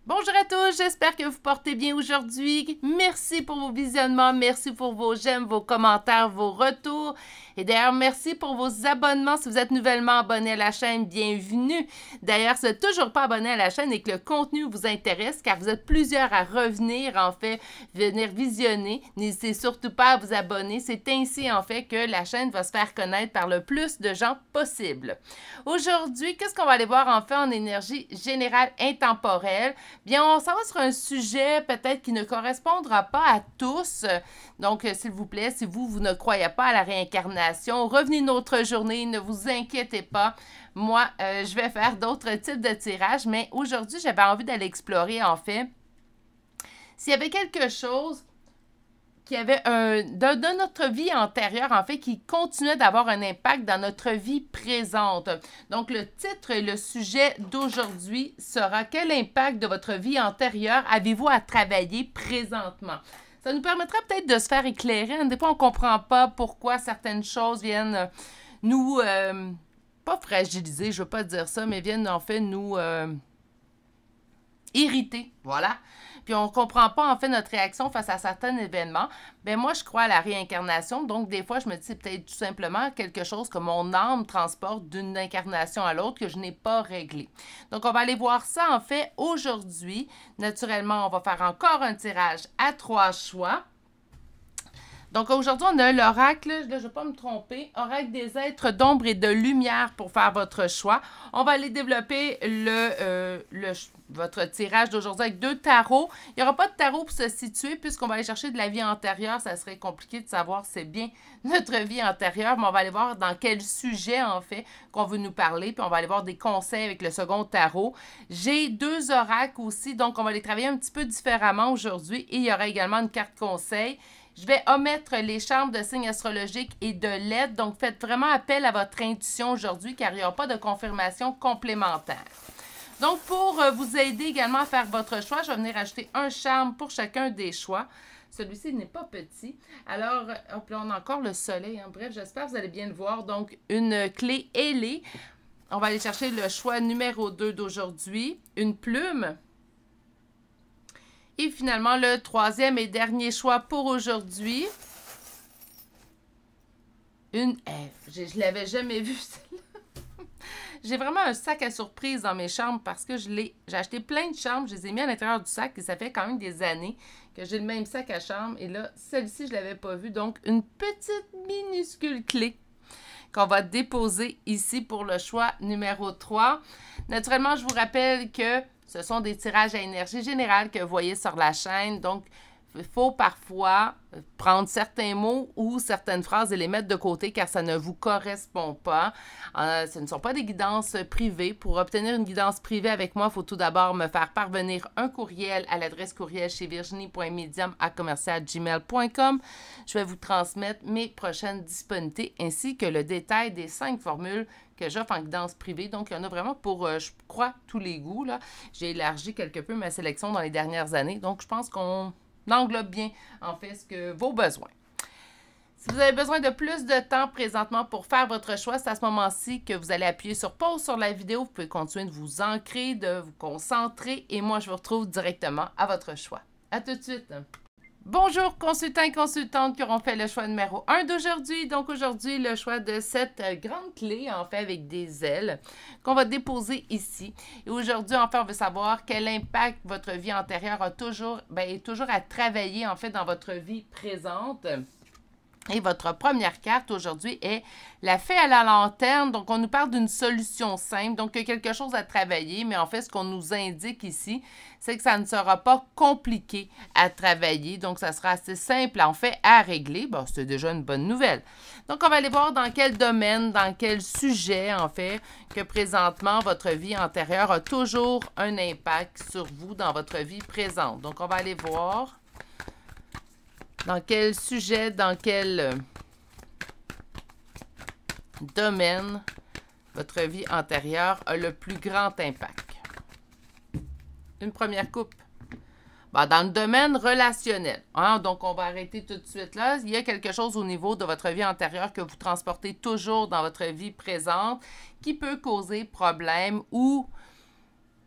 Bonjour à tous, j'espère que vous portez bien aujourd'hui. Merci pour vos visionnements, merci pour vos j'aime, vos commentaires, vos retours. Et d'ailleurs, merci pour vos abonnements. Si vous êtes nouvellement abonné à la chaîne, bienvenue. D'ailleurs, si vous n'êtes toujours pas abonné à la chaîne et que le contenu vous intéresse, car vous êtes plusieurs à revenir, en fait, venir visionner, n'hésitez surtout pas à vous abonner. C'est ainsi, en fait, que la chaîne va se faire connaître par le plus de gens possible. Aujourd'hui, qu'est-ce qu'on va aller voir, en fait, en énergie générale intemporelle? Bien, on s'en va sur un sujet peut-être qui ne correspondra pas à tous. Donc, s'il vous plaît, si vous ne croyez pas à la réincarnation, revenez une autre journée, ne vous inquiétez pas. Moi, je vais faire d'autres types de tirages, mais aujourd'hui, j'avais envie d'aller explorer, en fait, s'il y avait quelque chose qui avait de notre vie antérieure, en fait, qui continuait d'avoir un impact dans notre vie présente. Donc, le titre et le sujet d'aujourd'hui sera « Quel impact de votre vie antérieure avez-vous à travailler présentement? » Ça nous permettra peut-être de se faire éclairer. Des fois, on ne comprend pas pourquoi certaines choses viennent nous... pas fragiliser, je ne veux pas dire ça, mais viennent en fait nous irriter. Voilà. Puis on ne comprend pas en fait notre réaction face à certains événements. Bien, moi, je crois à la réincarnation. Donc, des fois, je me dis c'est peut-être tout simplement quelque chose que mon âme transporte d'une incarnation à l'autre que je n'ai pas réglé. Donc, on va aller voir ça en fait aujourd'hui. Naturellement, on va faire encore un tirage à 3 choix. Donc, aujourd'hui, on a l'oracle, là, je ne vais pas me tromper, oracle des êtres d'ombre et de lumière pour faire votre choix. On va aller développer votre tirage d'aujourd'hui avec 2 tarots. Il n'y aura pas de tarot pour se situer puisqu'on va aller chercher de la vie antérieure. Ça serait compliqué de savoir si c'est bien notre vie antérieure, mais on va aller voir dans quel sujet, en fait, qu'on veut nous parler. Puis, on va aller voir des conseils avec le second tarot. J'ai 2 oracles aussi, donc on va les travailler un petit peu différemment aujourd'hui. Et il y aura également une carte conseil. Je vais omettre les chambres de signes astrologiques et de lettres. Donc, faites vraiment appel à votre intuition aujourd'hui car il n'y aura pas de confirmation complémentaire. Donc, pour vous aider également à faire votre choix, je vais venir ajouter un charme pour chacun des choix. Celui-ci n'est pas petit. Alors, hop là, on a encore le soleil. Hein. Bref, j'espère que vous allez bien le voir. Donc, une clé ailée. On va aller chercher le choix numéro 2 d'aujourd'hui. Une plume. Et finalement, le 3e et dernier choix pour aujourd'hui. Je ne l'avais jamais vu, celle-là. J'ai vraiment un sac à surprise dans mes chambres parce que j'ai acheté plein de chambres. Je les ai mis à l'intérieur du sac et ça fait quand même des années que j'ai le même sac à chambre. Et là, celle-ci, je ne l'avais pas vue. Donc, une petite minuscule clé qu'on va déposer ici pour le choix numéro 3. Naturellement, je vous rappelle que ce sont des tirages à énergie générale que vous voyez sur la chaîne. Donc, il faut parfois prendre certains mots ou certaines phrases et les mettre de côté car ça ne vous correspond pas. Ce ne sont pas des guidances privées. Pour obtenir une guidance privée avec moi, il faut tout d'abord me faire parvenir un courriel à l'adresse courriel chez virginie.medium@gmail.com. Je vais vous transmettre mes prochaines disponibilités ainsi que le détail des 5 formules que j'offre en guidance privée. Donc, il y en a vraiment pour, je crois, tous les goûts. J'ai élargi quelque peu ma sélection dans les dernières années. Donc, je pense qu'on englobe bien, en fait, vos besoins. Si vous avez besoin de plus de temps présentement pour faire votre choix, c'est à ce moment-ci que vous allez appuyer sur pause sur la vidéo. Vous pouvez continuer de vous ancrer, de vous concentrer et moi, je vous retrouve directement à votre choix. À tout de suite! Bonjour consultants et consultantes qui auront fait le choix numéro 1 d'aujourd'hui. Donc aujourd'hui, le choix de cette grande clé, en fait, avec des ailes, qu'on va déposer ici. Et aujourd'hui, en fait, on veut savoir quel impact votre vie antérieure est toujours à travailler, en fait, dans votre vie présente. Et votre première carte aujourd'hui est la fée à la lanterne. Donc, on nous parle d'une solution simple. Donc, il y a quelque chose à travailler. Mais en fait, ce qu'on nous indique ici, c'est que ça ne sera pas compliqué à travailler. Donc, ça sera assez simple, en fait, à régler. Bon, c'est déjà une bonne nouvelle. Donc, on va aller voir dans quel domaine, dans quel sujet, en fait, que présentement, votre vie antérieure a toujours un impact sur vous dans votre vie présente. Donc, on va aller voir dans quel sujet, dans quel domaine votre vie antérieure a le plus grand impact. Une première coupe. Dans le domaine relationnel. Hein? Donc, on va arrêter tout de suite là. Il y a quelque chose au niveau de votre vie antérieure que vous transportez toujours dans votre vie présente qui peut causer problème ou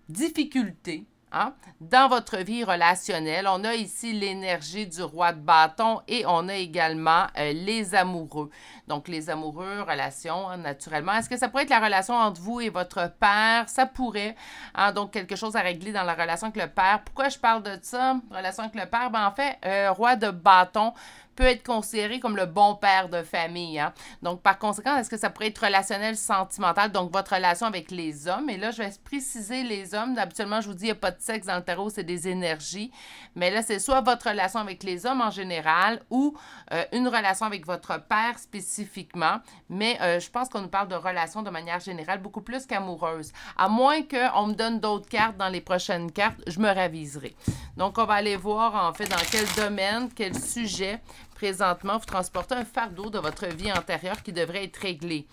difficulté hein, dans votre vie relationnelle. On a ici l'énergie du roi de bâton et on a également les amoureux. Donc, les amoureux, relations, hein, naturellement. Est-ce que ça pourrait être la relation entre vous et votre père? Ça pourrait. Hein, donc, quelque chose à régler dans la relation avec le père. Pourquoi je parle de ça? Relation avec le père? Ben, en fait, roi de bâton peut être considéré comme le bon père de famille. Hein? Donc, par conséquent, est-ce que ça pourrait être relationnel, sentimental, donc votre relation avec les hommes? Et là, je vais préciser les hommes. Habituellement, je vous dis, il n'y a pas de sexe dans le tarot, c'est des énergies. Mais là, c'est soit votre relation avec les hommes en général ou une relation avec votre père spécifiquement. Mais je pense qu'on nous parle de relations de manière générale, beaucoup plus qu'amoureuse. À moins qu'on me donne d'autres cartes dans les prochaines cartes, je me raviserai. Donc, on va aller voir, en fait, dans quel domaine, quel sujet, présentement, vous transportez un fardeau de votre vie antérieure qui devrait être réglé.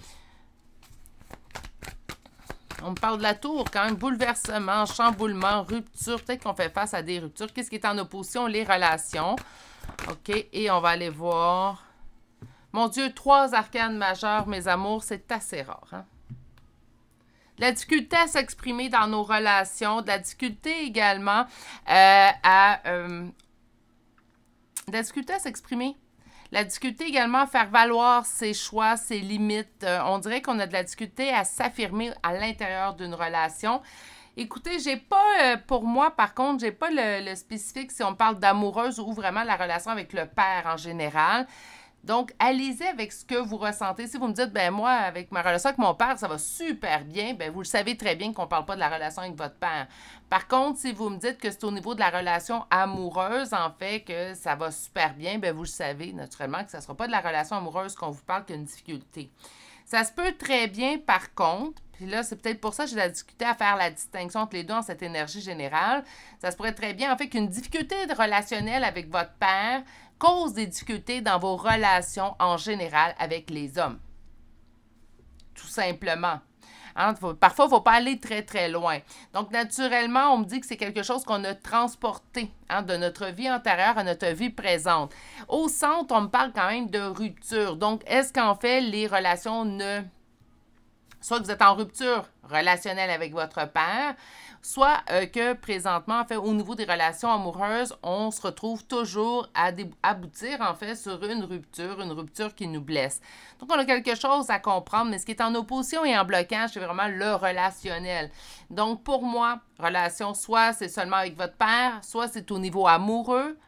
On me parle de la tour, quand même, bouleversement, chamboulement, rupture. Peut-être qu'on fait face à des ruptures. Qu'est-ce qui est en opposition? Les relations. OK, et on va aller voir. Mon Dieu, 3 arcanes majeures, mes amours, c'est assez rare, hein? De la difficulté à s'exprimer dans nos relations, de la difficulté également de la difficulté à s'exprimer. La difficulté également à faire valoir ses choix, ses limites. On dirait qu'on a de la difficulté à s'affirmer à l'intérieur d'une relation. Écoutez, j'ai pas, pour moi, par contre, j'ai pas le spécifique si on parle d'amoureuse ou vraiment la relation avec le père en général. Donc, allez-y avec ce que vous ressentez. Si vous me dites, ben moi, avec ma relation avec mon père, ça va super bien, ben vous le savez très bien qu'on ne parle pas de la relation avec votre père. Par contre, si vous me dites que c'est au niveau de la relation amoureuse, en fait, que ça va super bien, ben vous le savez naturellement que ça ne sera pas de la relation amoureuse qu'on vous parle qu'il y a une difficulté. Ça se peut très bien, par contre, puis là, c'est peut-être pour ça que j'ai la difficulté à faire la distinction entre les deux en cette énergie générale. Ça se pourrait très bien, en fait, qu'une difficulté relationnelle avec votre père cause des difficultés dans vos relations en général avec les hommes. Tout simplement. Hein? Parfois, il ne faut pas aller très, très loin. Donc, naturellement, on me dit que c'est quelque chose qu'on a transporté, hein, de notre vie antérieure à notre vie présente. Au centre, on me parle quand même de rupture. Donc, est-ce qu'en fait, les relations ne... Soit que vous êtes en rupture relationnelle avec votre père, soit que présentement, en fait, au niveau des relations amoureuses, on se retrouve toujours à aboutir, en fait, sur une rupture qui nous blesse. Donc, on a quelque chose à comprendre, mais ce qui est en opposition et en blocage, c'est vraiment le relationnel. Donc, pour moi, relation, soit c'est seulement avec votre père, soit c'est au niveau amoureux,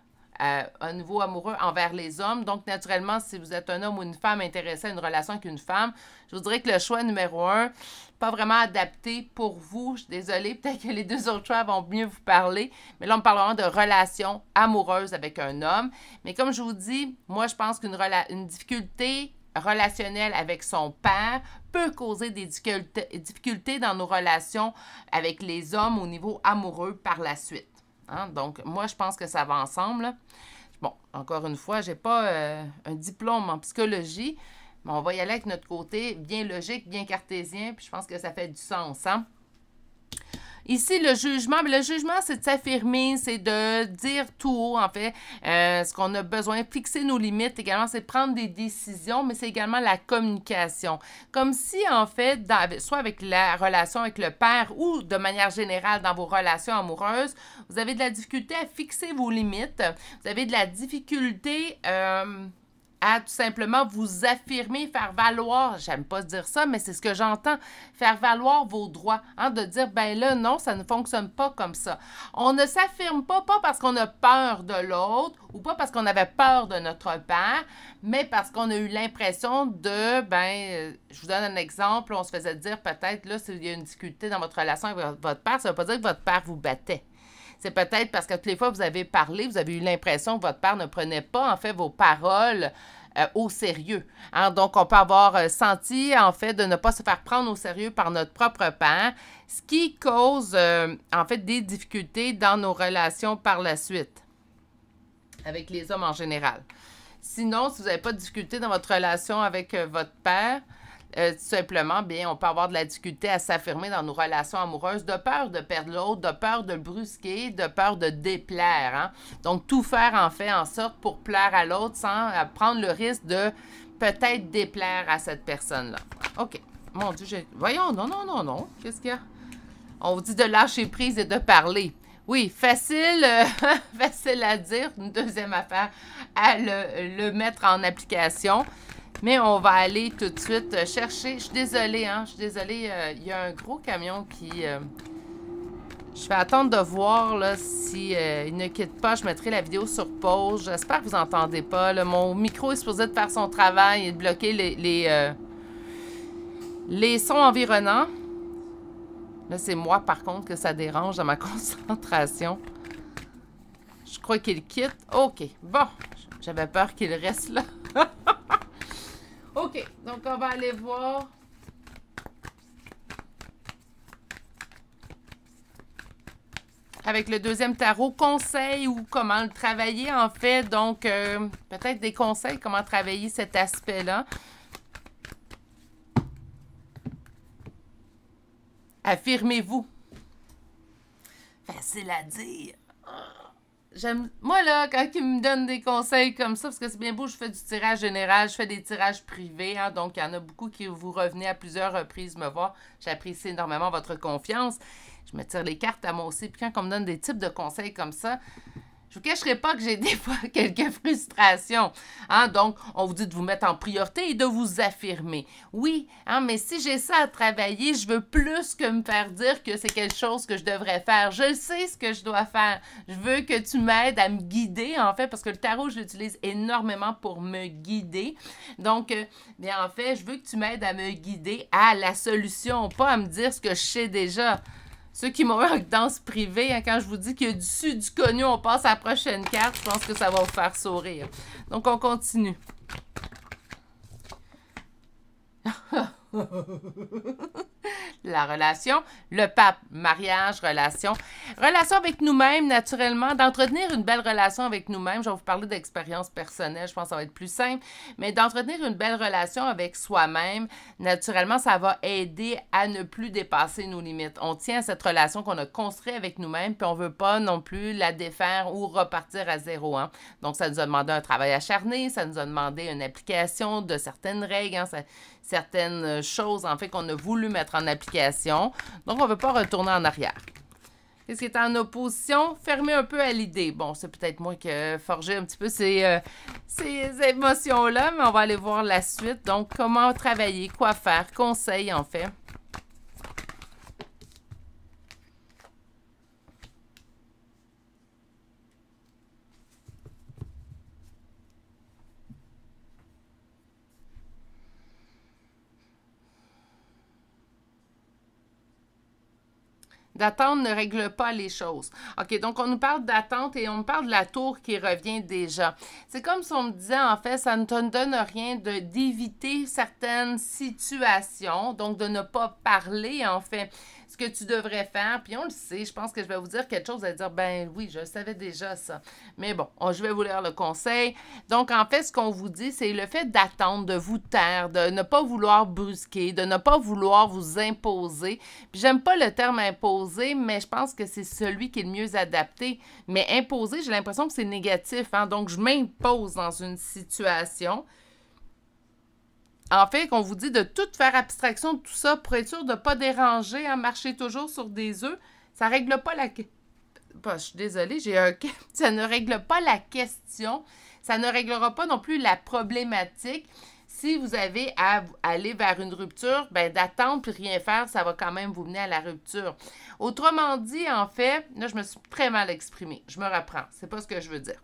un niveau amoureux envers les hommes. Donc, naturellement, si vous êtes un homme ou une femme intéressé à une relation avec une femme, je vous dirais que le choix numéro 1, pas vraiment adapté pour vous. Je suis désolée, peut-être que les 2 autres choix vont mieux vous parler. Mais là, on parle vraiment de relation amoureuse avec un homme. Mais comme je vous dis, moi, je pense qu'une difficulté relationnelle avec son père peut causer des difficultés dans nos relations avec les hommes au niveau amoureux par la suite. Hein? Donc, moi, je pense que ça va ensemble. Là. Bon, encore une fois, je n'ai pas un diplôme en psychologie, mais on va y aller avec notre côté bien logique, bien cartésien, puis je pense que ça fait du sens. Hein? Ici, le jugement, mais le jugement, c'est de s'affirmer, c'est de dire tout haut, en fait, ce qu'on a besoin, fixer nos limites également, c'est de prendre des décisions, mais c'est également la communication. Comme si, en fait, soit avec la relation avec le père ou de manière générale dans vos relations amoureuses, vous avez de la difficulté à fixer vos limites, vous avez de la difficulté à tout simplement vous affirmer, faire valoir, j'aime pas dire ça, mais c'est ce que j'entends, faire valoir vos droits, hein, de dire, ben là, non, ça ne fonctionne pas comme ça. On ne s'affirme pas parce qu'on a peur de l'autre ou pas parce qu'on avait peur de notre père, mais parce qu'on a eu l'impression de, je vous donne un exemple, on se faisait dire peut-être, là, s'il y a une difficulté dans votre relation avec votre père, ça ne veut pas dire que votre père vous battait. C'est peut-être parce que toutes les fois que vous avez parlé, vous avez eu l'impression que votre père ne prenait pas, en fait, vos paroles au sérieux. Hein? Donc, on peut avoir senti, en fait, de ne pas se faire prendre au sérieux par notre propre père, ce qui cause, en fait, des difficultés dans nos relations par la suite, avec les hommes en général. Sinon, si vous n'avez pas de difficulté dans votre relation avec votre père, tout simplement, bien, on peut avoir de la difficulté à s'affirmer dans nos relations amoureuses de peur de perdre l'autre, de peur de le brusquer, de peur de déplaire. Hein? Donc, tout faire en fait en sorte pour plaire à l'autre sans prendre le risque de peut-être déplaire à cette personne-là. OK. Mon Dieu, voyons, non. Qu'est-ce qu'il y a? On vous dit de lâcher prise et de parler. Oui, facile, facile à dire. Une deuxième affaire, à le mettre en application. Mais on va aller tout de suite chercher. Je suis désolée, hein? Je suis désolée. Il y a un gros camion qui... je vais attendre de voir là, si il ne quitte pas. Je mettrai la vidéo sur pause. J'espère que vous n'entendez pas. Là. Mon micro est supposé de faire son travail et de bloquer les sons environnants. Là, c'est moi, par contre, que ça dérange dans ma concentration. Je crois qu'il quitte. OK. Bon. J'avais peur qu'il reste là. OK. Donc, on va aller voir. Avec le deuxième tarot, conseils ou comment le travailler, en fait. Donc, peut-être des conseils, comment travailler cet aspect-là. Affirmez-vous. Facile à dire. J'aime. Moi, là, quand ils me donnent des conseils comme ça, parce que c'est bien beau, je fais du tirage général, je fais des tirages privés, hein, donc il y en a beaucoup qui vous revenez à plusieurs reprises me voir. J'apprécie énormément votre confiance. Je me tire les cartes à moi aussi. Puis quand on me donne des types de conseils comme ça, je ne vous cacherai pas que j'ai des fois quelques frustrations. Hein? Donc, on vous dit de vous mettre en priorité et de vous affirmer. Oui, hein, mais si j'ai ça à travailler, je veux plus que me faire dire que c'est quelque chose que je devrais faire. Je sais ce que je dois faire. Je veux que tu m'aides à me guider, en fait, parce que le tarot, je l'utilise énormément pour me guider. Donc, bien, en fait, je veux que tu m'aides à me guider à la solution, pas à me dire ce que je sais déjà. Ceux qui m'ont eu en danse privée, hein, quand je vous dis qu'il y a du su, du connu, on passe à la prochaine carte, je pense que ça va vous faire sourire. Donc, on continue. La relation, le pape, mariage, relation. Relation avec nous-mêmes, naturellement, d'entretenir une belle relation avec nous-mêmes. Je vais vous parler d'expérience personnelle, je pense que ça va être plus simple. Mais d'entretenir une belle relation avec soi-même, naturellement, ça va aider à ne plus dépasser nos limites. On tient à cette relation qu'on a construite avec nous-mêmes, puis on ne veut pas non plus la défaire ou repartir à zéro. Hein. Donc, ça nous a demandé un travail acharné, ça nous a demandé une application de certaines règles, hein, certaines choses, en fait, qu'on a voulu mettre en application. Donc, on ne veut pas retourner en arrière. Qu'est-ce qui est en opposition? Fermer un peu à l'idée. Bon, c'est peut-être moi qui ai forgé un petit peu ces émotions-là, mais on va aller voir la suite. Donc, comment travailler, quoi faire, conseils, en fait. D'attendre ne règle pas les choses. OK, donc on nous parle d'attente et on nous parle de la tour qui revient déjà. C'est comme si on me disait, en fait, ça ne te donne rien d'éviter certaines situations, donc de ne pas parler, en fait, ce que tu devrais faire. Puis on le sait, je pense que je vais vous dire quelque chose, vous allez dire, ben oui, je savais déjà ça. Mais bon, je vais vous lire le conseil. Donc, en fait, ce qu'on vous dit, c'est le fait d'attendre, de vous taire, de ne pas vouloir brusquer, de ne pas vouloir vous imposer. Puis j'aime pas le terme imposer, mais je pense que c'est celui qui est le mieux adapté. Mais imposer, j'ai l'impression que c'est négatif. Hein? Donc, je m'impose dans une situation. En fait, qu'on vous dit de tout faire abstraction de tout ça pour être sûr de ne pas déranger, hein, marcher toujours sur des œufs, ça ne règle pas la... Bon, je suis désolée, ça ne règle pas la question. Ça ne réglera pas non plus la problématique. Si vous avez à aller vers une rupture, ben d'attendre puis rien faire, ça va quand même vous mener à la rupture. Autrement dit, en fait, là, je me suis très mal exprimée. Je me reprends. C'est pas ce que je veux dire.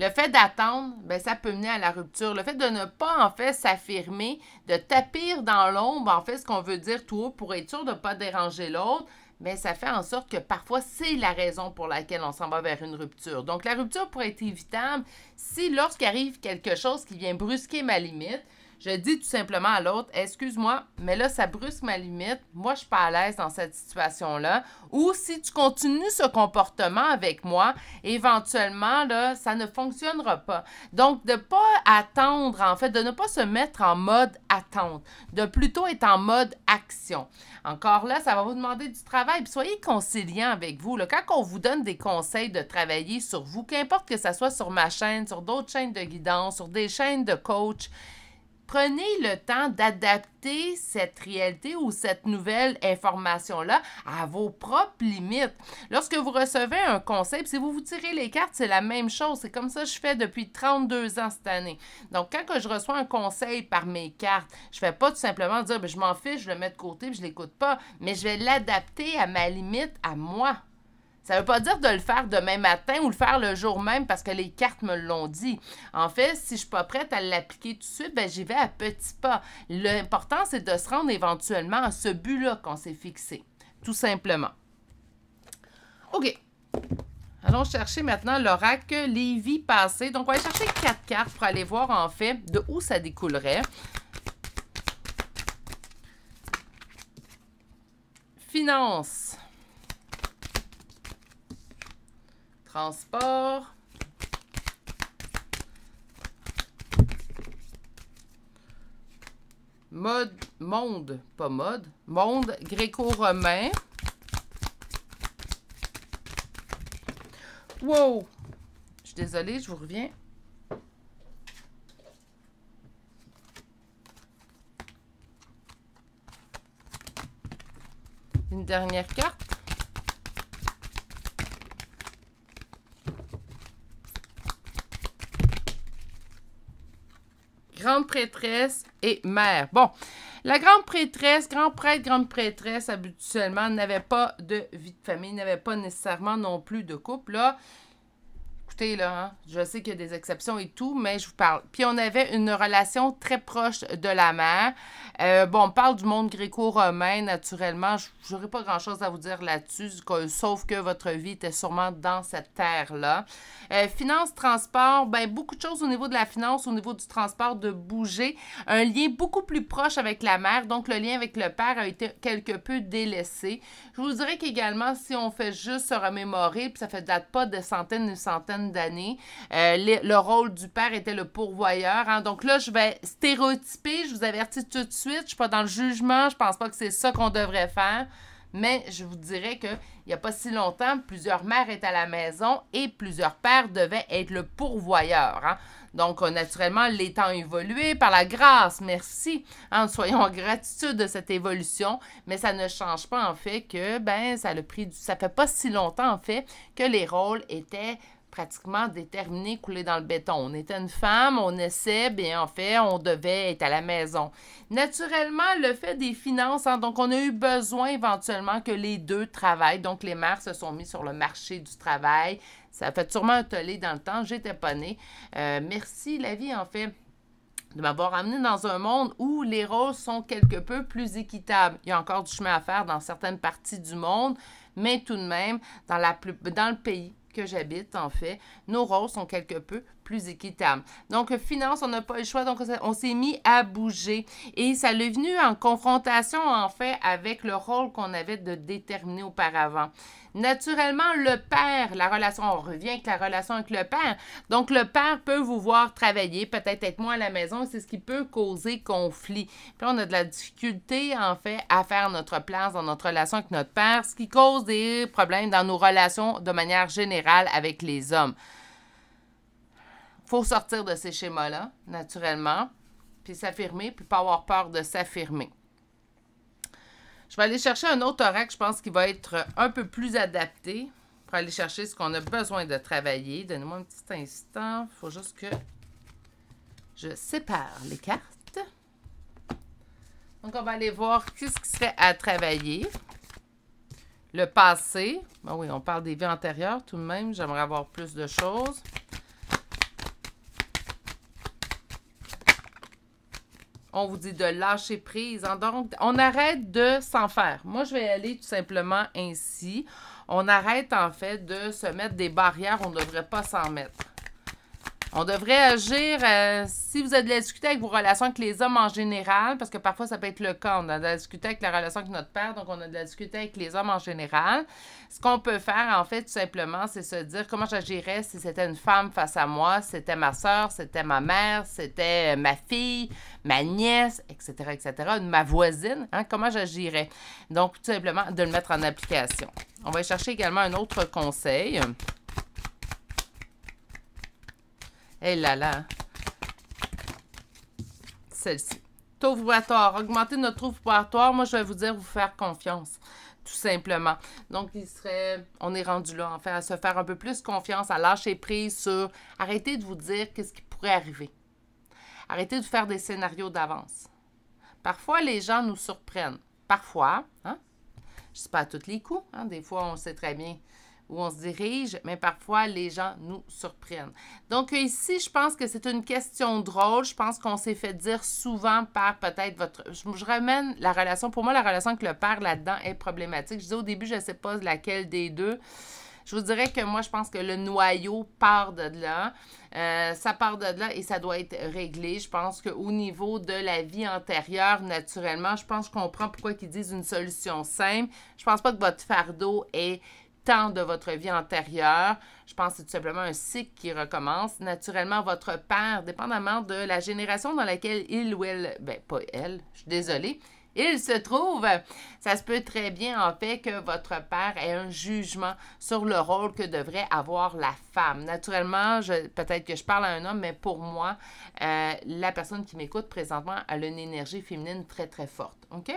Le fait d'attendre, ben, ça peut mener à la rupture. Le fait de ne pas, en fait, s'affirmer, de tapir dans l'ombre, en fait, ce qu'on veut dire tout haut pour être sûr de ne pas déranger l'autre, bien, ça fait en sorte que parfois, c'est la raison pour laquelle on s'en va vers une rupture. Donc, la rupture pourrait être évitable si, lorsqu'arrive quelque chose qui vient brusquer ma limite, je dis tout simplement à l'autre, excuse-moi, mais là, ça brusque ma limite. Moi, je ne suis pas à l'aise dans cette situation-là. Ou si tu continues ce comportement avec moi, éventuellement, là, ça ne fonctionnera pas. Donc, de ne pas attendre, en fait, de ne pas se mettre en mode attente, de plutôt être en mode action. Encore là, ça va vous demander du travail. Puis soyez conciliant avec vous. Là. Quand on vous donne des conseils de travailler sur vous, qu'importe que ce soit sur ma chaîne, sur d'autres chaînes de guidance, sur des chaînes de coach, prenez le temps d'adapter cette réalité ou cette nouvelle information-là à vos propres limites. Lorsque vous recevez un conseil, si vous vous tirez les cartes, c'est la même chose. C'est comme ça que je fais depuis 32 ans cette année. Donc, quand que je reçois un conseil par mes cartes, je ne fais pas tout simplement dire, je m'en fiche, je le mets de côté et je ne l'écoute pas, mais je vais l'adapter à ma limite, à moi. Ça ne veut pas dire de le faire demain matin ou le faire le jour même parce que les cartes me l'ont dit. En fait, si je ne suis pas prête à l'appliquer tout de suite, ben j'y vais à petits pas. L'important, c'est de se rendre éventuellement à ce but-là qu'on s'est fixé. Tout simplement. OK. Allons chercher maintenant l'oracle Les vies passées. Donc, on va aller chercher 4 cartes pour aller voir en fait de où ça découlerait. Finance. Transport. Monde gréco-romain. Wow! Je suis désolée, je vous reviens. Une dernière carte. Grande prêtresse et mère. Bon, la grande prêtresse, grand prêtre, grande prêtresse, habituellement, n'avait pas de vie de famille, n'avait pas nécessairement non plus de couple. Là, écoutez, là, hein, je sais qu'il y a des exceptions et tout, mais je vous parle. Puis on avait une relation très proche de la mère. Bon, on parle du monde gréco-romain, naturellement. Je n'aurai pas grand-chose à vous dire là-dessus, sauf que votre vie était sûrement dans cette terre-là. Finance, transport, ben beaucoup de choses au niveau de la finance, au niveau du transport, de bouger. Un lien beaucoup plus proche avec la mère, donc le lien avec le père a été quelque peu délaissé. Je vous dirais qu'également, si on fait juste se remémorer, puis ça ne date pas de centaines et centaines d'années, le rôle du père était le pourvoyeur. Hein. Donc là, je vais stéréotyper, je vous avertis tout de suite, je ne suis pas dans le jugement, je pense pas que c'est ça qu'on devrait faire. Mais je vous dirais qu'il n'y a pas si longtemps, plusieurs mères étaient à la maison et plusieurs pères devaient être le pourvoyeur. Hein? Donc, naturellement, les temps ont évolué par la grâce, merci. Hein? Soyons en gratitude de cette évolution, mais ça ne change pas en fait que, ça fait pas si longtemps en fait que les rôles étaient pratiquement déterminé, coulé dans le béton. On était une femme, on naissait, bien en fait, on devait être à la maison. Naturellement, le fait des finances, hein, donc on a eu besoin éventuellement que les deux travaillent. Donc les mères se sont mis sur le marché du travail. Ça a fait sûrement un tollé dans le temps. J'étais pas née. Merci la vie, en fait, de m'avoir amené dans un monde où les rôles sont quelque peu plus équitables. Il y a encore du chemin à faire dans certaines parties du monde, mais tout de même, dans le pays que j'habite, en fait, nos rôles sont quelque peu plus équitables. Donc, finance, on n'a pas le choix, donc on s'est mis à bouger. Et ça l'est venu en confrontation, en fait, avec le rôle qu'on avait de déterminer auparavant. Naturellement, le père, la relation, on revient avec la relation avec le père. Donc, le père peut vous voir travailler, peut-être être moins à la maison, c'est ce qui peut causer conflit. Puis on a de la difficulté, en fait, à faire notre place dans notre relation avec notre père, ce qui cause des problèmes dans nos relations de manière générale avec les hommes. Il faut sortir de ces schémas-là, naturellement, puis s'affirmer, puis pas avoir peur de s'affirmer. Je vais aller chercher un autre oracle, je pense, qui va être un peu plus adapté pour aller chercher ce qu'on a besoin de travailler. Donnez-moi un petit instant. Il faut juste que je sépare les cartes. Donc, on va aller voir qu'est-ce qui serait à travailler. Le passé. Ben oui, on parle des vies antérieures tout de même. J'aimerais avoir plus de choses. On vous dit de lâcher prise. Hein? Donc, on arrête de s'en faire. Moi, je vais aller tout simplement ainsi. On arrête, en fait, de se mettre des barrières. On ne devrait pas s'en mettre. On devrait agir, si vous avez de la difficulté avec vos relations avec les hommes en général, parce que parfois ça peut être le cas, on a de la difficulté avec la relation avec notre père, donc on a de la difficulté avec les hommes en général. Ce qu'on peut faire, en fait, tout simplement, c'est se dire comment j'agirais si c'était une femme face à moi, c'était ma soeur, c'était ma mère, c'était ma fille, ma nièce, etc., etc., ma voisine, hein, comment j'agirais. Donc, tout simplement, de le mettre en application. On va chercher également un autre conseil. Eh là là. celle-ci. Taux vibratoire. Augmenter notre taux vibratoire, moi, je vais vous dire, vous faire confiance. Tout simplement. Donc, on est rendu là, en fait, à se faire un peu plus confiance, à lâcher prise sur, arrêtez de vous dire qu'est-ce qui pourrait arriver. Arrêtez de faire des scénarios d'avance. Parfois, les gens nous surprennent. Parfois, hein? Je ne sais pas à tous les coups, hein? Des fois, on sait très bien où on se dirige, mais parfois, les gens nous surprennent. Donc, ici, je pense que c'est une question drôle. Je pense qu'on s'est fait dire souvent par peut-être votre... Je ramène la relation. Pour moi, la relation avec le père là-dedans est problématique. Je disais au début, je ne sais pas laquelle des deux. Je vous dirais que moi, je pense que le noyau part de là. Ça part de là et ça doit être réglé. Je pense qu'au niveau de la vie antérieure, naturellement, je pense que je comprends pourquoi ils disent une solution simple. Je pense pas que votre fardeau est tant de votre vie antérieure. Je pense que c'est tout simplement un cycle qui recommence. Naturellement, votre père, dépendamment de la génération dans laquelle il ou elle, ben pas elle, je suis désolée, il se trouve, ça se peut très bien en fait que votre père ait un jugement sur le rôle que devrait avoir la femme. Naturellement, peut-être que je parle à un homme, mais pour moi, la personne qui m'écoute présentement a une énergie féminine très, très forte. OK?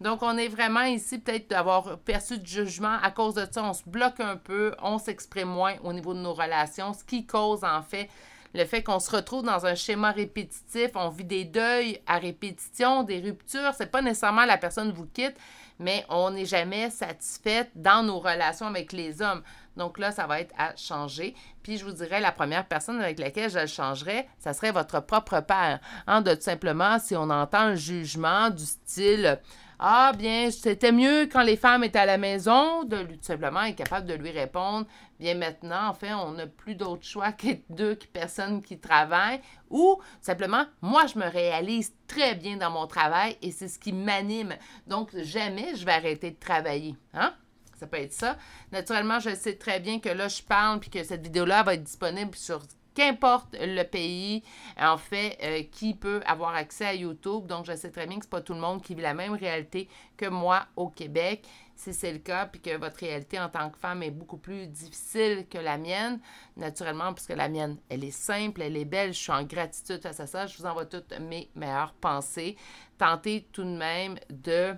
Donc, on est vraiment ici peut-être d'avoir perçu du jugement. À cause de ça, on se bloque un peu, on s'exprime moins au niveau de nos relations, ce qui cause en fait le fait qu'on se retrouve dans un schéma répétitif, on vit des deuils à répétition, des ruptures. C'est pas nécessairement la personne vous quitte, mais on n'est jamais satisfaite dans nos relations avec les hommes. Donc là, ça va être à changer. Puis je vous dirais, la première personne avec laquelle je le changerais, ça serait votre propre père. Hein, de tout simplement, si on entend un jugement du style « Ah, bien, c'était mieux quand les femmes étaient à la maison », de lui, tout simplement être capable de lui répondre « Bien, maintenant, en fait, on n'a plus d'autre choix qu'être deux personnes qui travaillent. » Ou, simplement, moi, je me réalise très bien dans mon travail et c'est ce qui m'anime. Donc, jamais je vais arrêter de travailler. Hein? Ça peut être ça. Naturellement, je sais très bien que là, je parle puis que cette vidéo-là va être disponible sur qu'importe le pays, en fait, qui peut avoir accès à YouTube. Donc, je sais très bien que ce n'est pas tout le monde qui vit la même réalité que moi au Québec. Si c'est le cas, puis que votre réalité en tant que femme est beaucoup plus difficile que la mienne, naturellement, puisque la mienne, elle est simple, elle est belle, je suis en gratitude face à ça, je vous envoie toutes mes meilleures pensées. Tentez tout de même de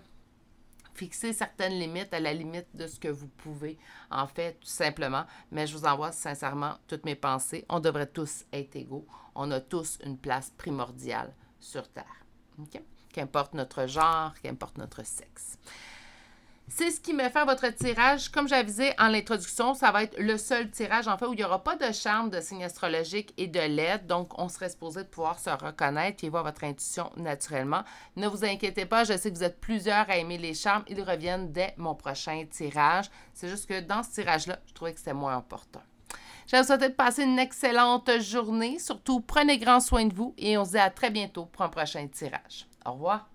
fixer certaines limites à la limite de ce que vous pouvez, en fait, tout simplement. Mais je vous envoie sincèrement toutes mes pensées. On devrait tous être égaux. On a tous une place primordiale sur Terre. OK? Qu'importe notre genre, qu'importe notre sexe. C'est ce qui me fait votre tirage. Comme j'avisais en l'introduction, ça va être le seul tirage, en fait, où il n'y aura pas de charme, de signe astrologique et de lettres. Donc, on serait supposé de pouvoir se reconnaître et voir votre intuition naturellement. Ne vous inquiétez pas, je sais que vous êtes plusieurs à aimer les charmes. Ils reviennent dès mon prochain tirage. C'est juste que dans ce tirage-là, je trouvais que c'était moins important. Je vous souhaite de passer une excellente journée. Surtout, prenez grand soin de vous et on se dit à très bientôt pour un prochain tirage. Au revoir.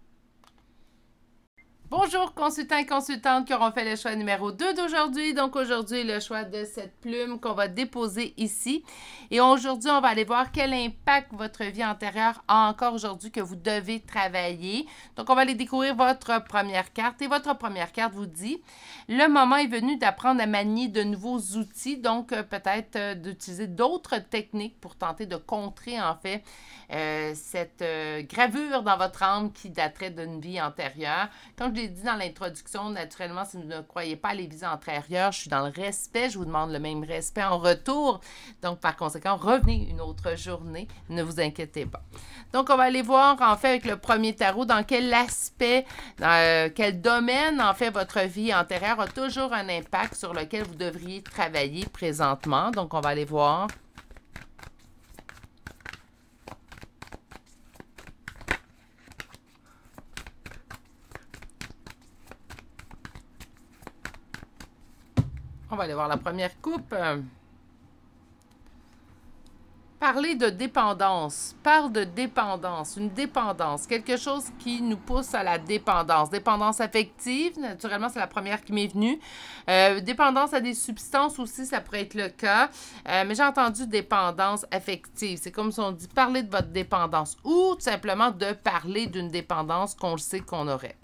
Bonjour consultants et consultantes qui auront fait le choix numéro 2 d'aujourd'hui. Donc aujourd'hui, le choix de cette plume qu'on va déposer ici. Et aujourd'hui, on va aller voir quel impact votre vie antérieure a encore aujourd'hui que vous devez travailler. Donc on va aller découvrir votre première carte. Et votre première carte vous dit, le moment est venu d'apprendre à manier de nouveaux outils. Donc peut-être d'utiliser d'autres techniques pour tenter de contrer en fait cette gravure dans votre âme qui daterait d'une vie antérieure. Comme je l'ai dit dans l'introduction, naturellement, si vous ne croyez pas à les vies antérieures, je suis dans le respect, je vous demande le même respect en retour. Donc, par conséquent, revenez une autre journée, ne vous inquiétez pas. Donc, on va aller voir, en fait, avec le premier tarot, dans quel aspect, quel domaine, en fait, votre vie antérieure a toujours un impact sur lequel vous devriez travailler présentement. Donc, on va aller voir. On va aller voir la première coupe. Parler de dépendance. Parle de dépendance. Une dépendance. Quelque chose qui nous pousse à la dépendance. Dépendance affective, naturellement, c'est la première qui m'est venue. Dépendance à des substances aussi, ça pourrait être le cas. Mais j'ai entendu dépendance affective. C'est comme si on dit parler de votre dépendance. Ou tout simplement de parler d'une dépendance qu'on le sait qu'on aurait.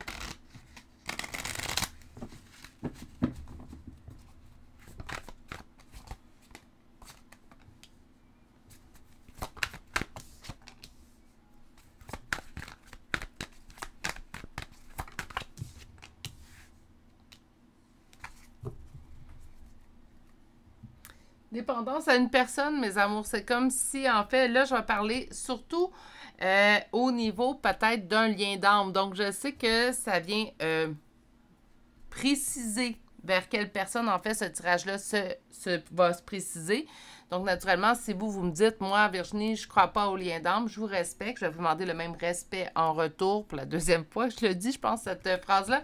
Dépendance à une personne, mes amours, c'est comme si, en fait, là, je vais parler surtout au niveau peut-être d'un lien d'âme. Donc, je sais que ça vient préciser vers quelle personne, en fait, ce tirage-là va se préciser. Donc, naturellement, si vous me dites, moi, Virginie, je ne crois pas au lien d'âme, je vous respecte. Je vais vous demander le même respect en retour pour la deuxième fois. Je le dis, je pense, cette phrase-là.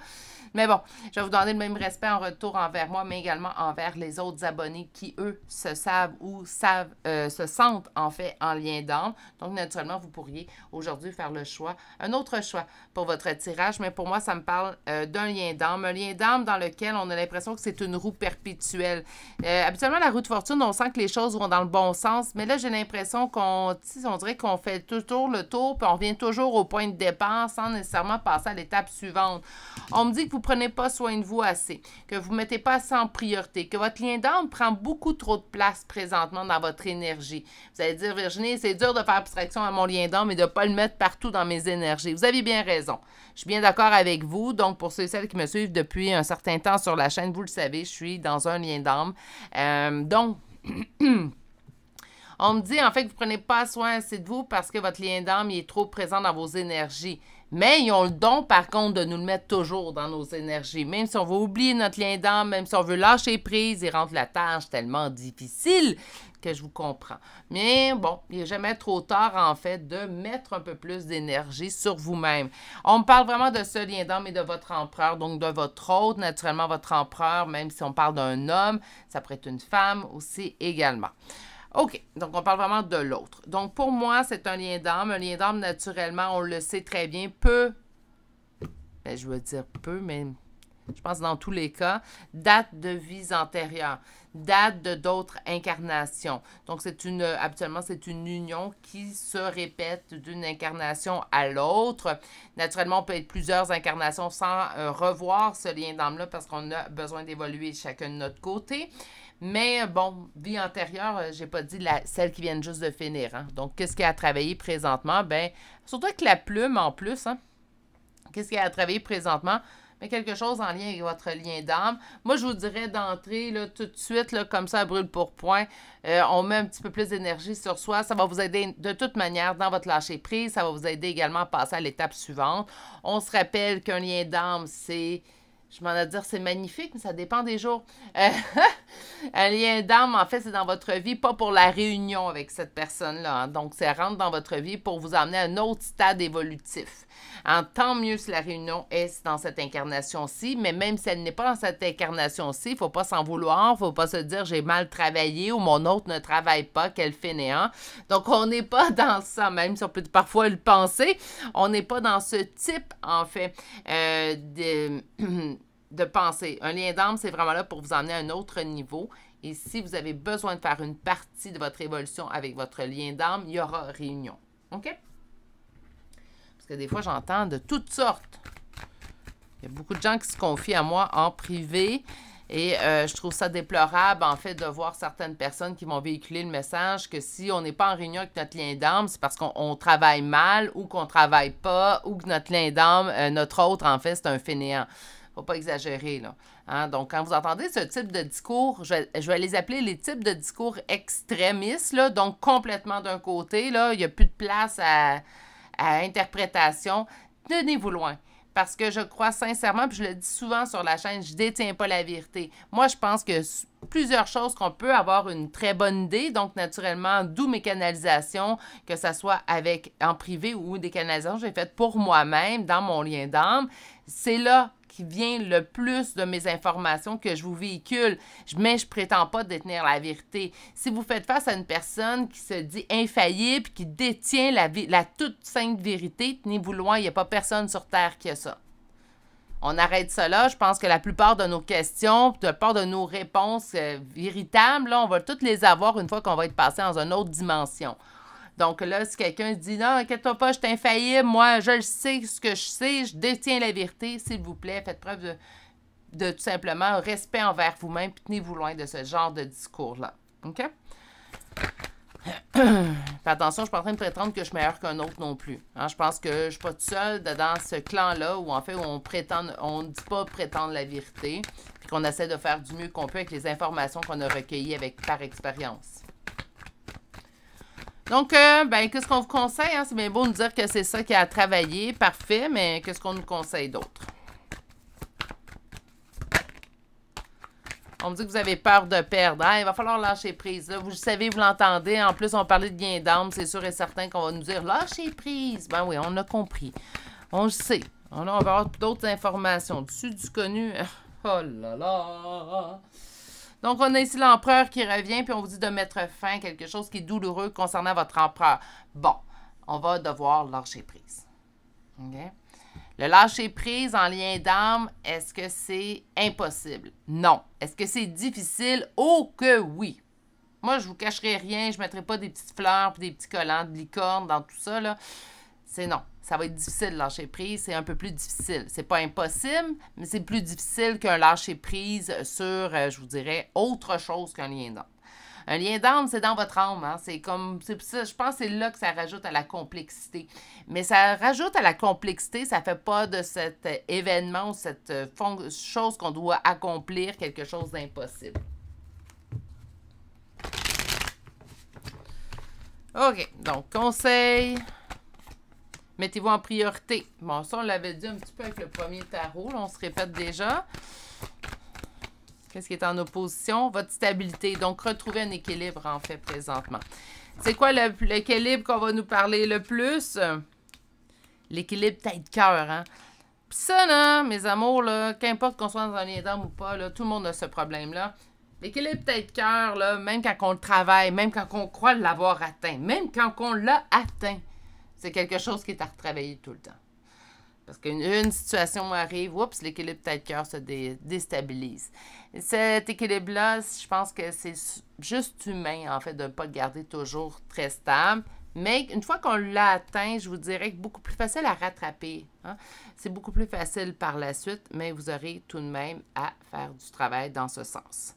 Mais bon, je vais vous demander le même respect en retour envers moi, mais également envers les autres abonnés qui, eux, se sentent, en fait, en lien d'âme. Donc, naturellement, vous pourriez aujourd'hui faire le choix, un autre choix pour votre tirage. Mais pour moi, ça me parle d'un lien d'âme. Un lien d'âme dans lequel on a l'impression que c'est une roue perpétuelle. Habituellement, la roue de fortune, on sent que les choses vont dans le bon sens, mais là, j'ai l'impression on dirait qu'on fait toujours le tour, puis on revient toujours au point de départ sans nécessairement passer à l'étape suivante. On me dit que vous ne prenez pas soin de vous assez, que vous ne mettez pas assez en priorité, que votre lien d'âme prend beaucoup trop de place présentement dans votre énergie. Vous allez dire, Virginie, c'est dur de faire abstraction à mon lien d'âme et de ne pas le mettre partout dans mes énergies. Vous avez bien raison. Je suis bien d'accord avec vous. Donc, pour ceux et celles qui me suivent depuis un certain temps sur la chaîne, vous le savez, je suis dans un lien d'âme. Donc, on me dit en fait que vous ne prenez pas soin assez de vous parce que votre lien d'âme est trop présent dans vos énergies. Mais ils ont le don, par contre, de nous le mettre toujours dans nos énergies. Même si on veut oublier notre lien d'âme, même si on veut lâcher prise, ils rendent la tâche tellement difficile que je vous comprends. Mais bon, il n'est jamais trop tard, en fait, de mettre un peu plus d'énergie sur vous-même. On me parle vraiment de ce lien d'âme et de votre empereur, donc de votre hôte, naturellement votre empereur, même si on parle d'un homme, ça pourrait être une femme aussi également. OK, donc on parle vraiment de l'autre. Donc pour moi, c'est un lien d'âme. Un lien d'âme, naturellement, on le sait très bien, je veux dire peu, mais je pense dans tous les cas, date de vies antérieures, date de d'autres incarnations. Donc habituellement, c'est une union qui se répète d'une incarnation à l'autre. Naturellement, on peut être plusieurs incarnations sans revoir ce lien d'âme-là parce qu'on a besoin d'évoluer chacun de notre côté. Mais bon, vie antérieure, j'ai pas dit celle qui vient juste de finir. Hein. Donc, qu'est-ce qu'il y a à travailler présentement? Bien, surtout avec la plume en plus. Hein. Qu'est-ce qu'il y a à travailler présentement? Bien, quelque chose en lien avec votre lien d'âme. Moi, je vous dirais d'entrer là, tout de suite, là, comme ça, à brûle pour point. On met un petit peu plus d'énergie sur soi. Ça va vous aider de toute manière dans votre lâcher-prise. Ça va vous aider également à passer à l'étape suivante. On se rappelle qu'un lien d'âme, c'est... Je m'en ai à dire, c'est magnifique, mais ça dépend des jours. Un lien d'âme, en fait, c'est dans votre vie, pas pour la réunion avec cette personne-là. Hein. Donc, ça rentre dans votre vie pour vous amener à un autre stade évolutif. Tant mieux si la réunion est dans cette incarnation-ci, mais même si elle n'est pas dans cette incarnation-ci, il ne faut pas s'en vouloir, il ne faut pas se dire j'ai mal travaillé ou mon autre ne travaille pas, quel fainéant. Donc, on n'est pas dans ça, même si on peut parfois le penser, on n'est pas dans ce type, en fait, de penser. Un lien d'âme, c'est vraiment là pour vous emmener à un autre niveau. Et si vous avez besoin de faire une partie de votre évolution avec votre lien d'âme, il y aura réunion. OK? Parce que des fois, j'entends de toutes sortes. Il y a beaucoup de gens qui se confient à moi en privé. Et je trouve ça déplorable, en fait, de voir certaines personnes qui vont véhiculer le message que si on n'est pas en réunion avec notre lien d'âme, c'est parce qu'on travaille mal ou qu'on ne travaille pas ou que notre lien d'âme, notre autre, en fait, c'est un fainéant. Faut pas exagérer, là. Hein? Donc, quand vous entendez ce type de discours, je vais les appeler les types de discours extrémistes, là, donc complètement d'un côté, là, il n'y a plus de place à interprétation. Tenez-vous loin. Parce que je crois sincèrement, puis je le dis souvent sur la chaîne, je ne détiens pas la vérité. Moi, je pense que plusieurs choses qu'on peut avoir une très bonne idée, donc naturellement, d'où mes canalisations, que ce soit en privé ou des canalisations que j'ai faites pour moi-même, dans mon lien d'âme, c'est là qui vient le plus de mes informations que je vous véhicule. Mais je ne prétends pas détenir la vérité. Si vous faites face à une personne qui se dit infaillible, qui détient la toute sainte vérité, tenez-vous loin, il n'y a pas personne sur Terre qui a ça. On arrête ça là. Je pense que la plupart de nos questions, la plupart de nos réponses véritables, là, on va toutes les avoir une fois qu'on va être passé dans une autre dimension. Donc là, si quelqu'un dit « Non, inquiète-toi pas, je suis infaillible, moi, je le sais ce que je sais, je détiens la vérité », s'il vous plaît, faites preuve de tout simplement respect envers vous-même, puis tenez-vous loin de ce genre de discours-là. OK? Fais attention, je ne suis pas en train de prétendre que je suis meilleure qu'un autre non plus. Hein, je pense que je ne suis pas toute seule dans ce clan-là où, en fait, on ne dit pas prétendre la vérité, puis qu'on essaie de faire du mieux qu'on peut avec les informations qu'on a recueillies par expérience. Donc, ben, qu'est-ce qu'on vous conseille? Hein? C'est bien beau de nous dire que c'est ça qui a à travailler. Parfait, mais qu'est-ce qu'on nous conseille d'autre? On me dit que vous avez peur de perdre. Hein? Il va falloir lâcher prise. Là. Vous le savez, vous l'entendez. En plus, on parlait de gain d'âme. C'est sûr et certain qu'on va nous dire lâcher prise. Ben oui, on a compris. On le sait. On va avoir d'autres informations. Dessus du connu. Oh là là! Donc, on a ici l'empereur qui revient, puis on vous dit de mettre fin à quelque chose qui est douloureux concernant votre empereur. Bon, on va devoir lâcher prise. OK? Le lâcher prise en lien d'âme, est-ce que c'est impossible? Non. Est-ce que c'est difficile? Oh que oui! Moi, je ne vous cacherai rien, je ne mettrai pas des petites fleurs puis des petits collants de licorne dans tout ça, là. C'est non. Ça va être difficile de lâcher prise, c'est un peu plus difficile. C'est pas impossible, mais c'est plus difficile qu'un lâcher prise sur, je vous dirais, autre chose qu'un lien d'âme. Un lien d'âme, c'est dans votre âme. Hein? C'est comme, ça, je pense que c'est là que ça rajoute à la complexité. Mais ça rajoute à la complexité, ça ne fait pas de cet événement ou cette chose qu'on doit accomplir quelque chose d'impossible. OK, donc conseil. Mettez-vous en priorité. Bon, ça, on l'avait dit un petit peu avec le premier tarot. Là, on se répète déjà. Qu'est-ce qui est en opposition? Votre stabilité. Donc, retrouvez un équilibre, en fait, présentement. C'est quoi l'équilibre qu'on va nous parler le plus? L'équilibre tête-cœur, hein? Puis ça, là, mes amours, là, qu'importe qu'on soit dans un lien d'âme ou pas, là, tout le monde a ce problème-là. L'équilibre tête-cœur, là, même quand on le travaille, même quand on croit l'avoir atteint, même quand on l'a atteint, c'est quelque chose qui est à retravailler tout le temps. Parce qu'une situation arrive, oups, l'équilibre tête-cœur se déstabilise. Cet équilibre-là, je pense que c'est juste humain, en fait, de ne pas le garder toujours très stable. Mais une fois qu'on l'a atteint, je vous dirais que beaucoup plus facile à rattraper. Hein? C'est beaucoup plus facile par la suite, mais vous aurez tout de même à faire du travail dans ce sens.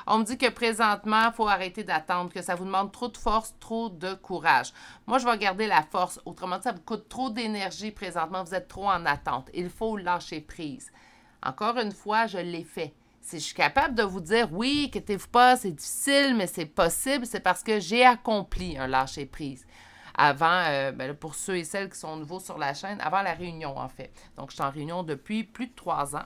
On me dit que présentement, il faut arrêter d'attendre, que ça vous demande trop de force, trop de courage. Moi, je vais garder la force. Autrement dit, ça vous coûte trop d'énergie présentement. Vous êtes trop en attente. Il faut lâcher prise. Encore une fois, je l'ai fait. Si je suis capable de vous dire, oui, inquiétez-vous pas, c'est difficile, mais c'est possible, c'est parce que j'ai accompli un lâcher prise. Avant, ben là, pour ceux et celles qui sont nouveaux sur la chaîne, avant la réunion, en fait. Donc, je suis en réunion depuis plus de 3 ans.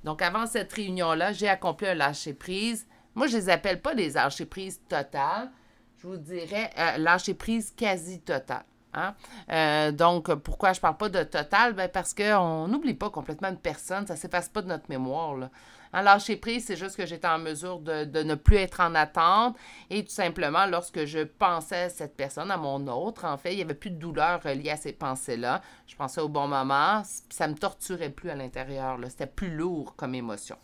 Donc, avant cette réunion-là, j'ai accompli un lâcher-prise. Moi, je ne les appelle pas des lâcher-prises totales. Je vous dirais lâcher-prise quasi-total. Hein? Donc, pourquoi je ne parle pas de total? Ben parce qu'on n'oublie pas complètement une personne. Ça ne s'efface pas de notre mémoire, là. En lâcher prise, c'est juste que j'étais en mesure de ne plus être en attente. Et tout simplement, lorsque je pensais à cette personne, à mon autre, en fait, il n'y avait plus de douleur reliée à ces pensées-là. Je pensais au bon moment, ça ne me torturait plus à l'intérieur. C'était plus lourd comme émotion.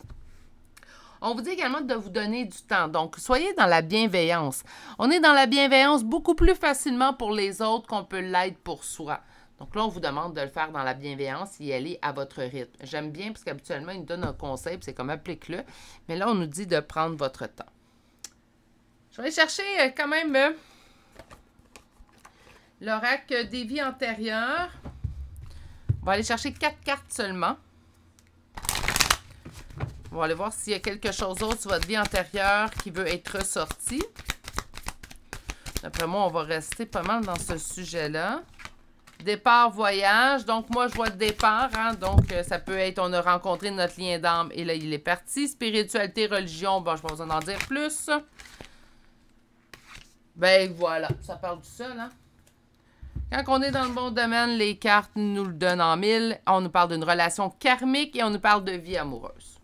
On vous dit également de vous donner du temps. Donc, soyez dans la bienveillance. On est dans la bienveillance beaucoup plus facilement pour les autres qu'on peut l'être pour soi. Donc là, on vous demande de le faire dans la bienveillance et y aller à votre rythme. J'aime bien parce qu'habituellement, ils nous donnent un conseil, c'est comme applique-le. Mais là, on nous dit de prendre votre temps. Je vais aller chercher quand même l'oracle des vies antérieures. On va aller chercher 4 cartes seulement. On va aller voir s'il y a quelque chose d'autre sur votre vie antérieure qui veut être ressorti. D'après moi, on va rester pas mal dans ce sujet-là. Départ, voyage. Donc, moi, je vois le départ. Hein? Donc, ça peut être, on a rencontré notre lien d'âme et là, il est parti. Spiritualité, religion, bon, je n'ai pas besoin d'en dire plus. Ben, voilà. Ça parle du seul, hein? Quand on est dans le bon domaine, les cartes nous le donnent en 1000. On nous parle d'une relation karmique et on nous parle de vie amoureuse.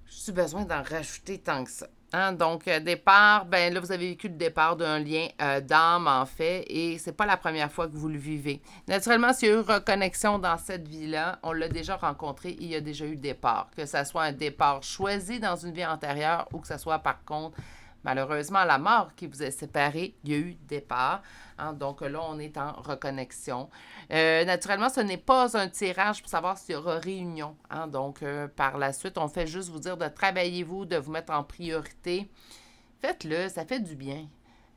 J'ai besoin d'en rajouter tant que ça. Hein? Donc, départ, ben là, vous avez vécu le départ d'un lien d'âme, en fait, et c'est pas la première fois que vous le vivez. Naturellement, s'il y a eu reconnexion dans cette vie-là, on l'a déjà rencontré, il y a déjà eu départ. Que ça soit un départ choisi dans une vie antérieure ou que ça soit, par contre, malheureusement, la mort qui vous a séparé, il y a eu départ. Hein? Donc là, on est en reconnexion. Naturellement, ce n'est pas un tirage pour savoir s'il y aura réunion. Hein? Donc, par la suite, on fait juste vous dire de travailler vous, de vous mettre en priorité. Faites-le, ça fait du bien.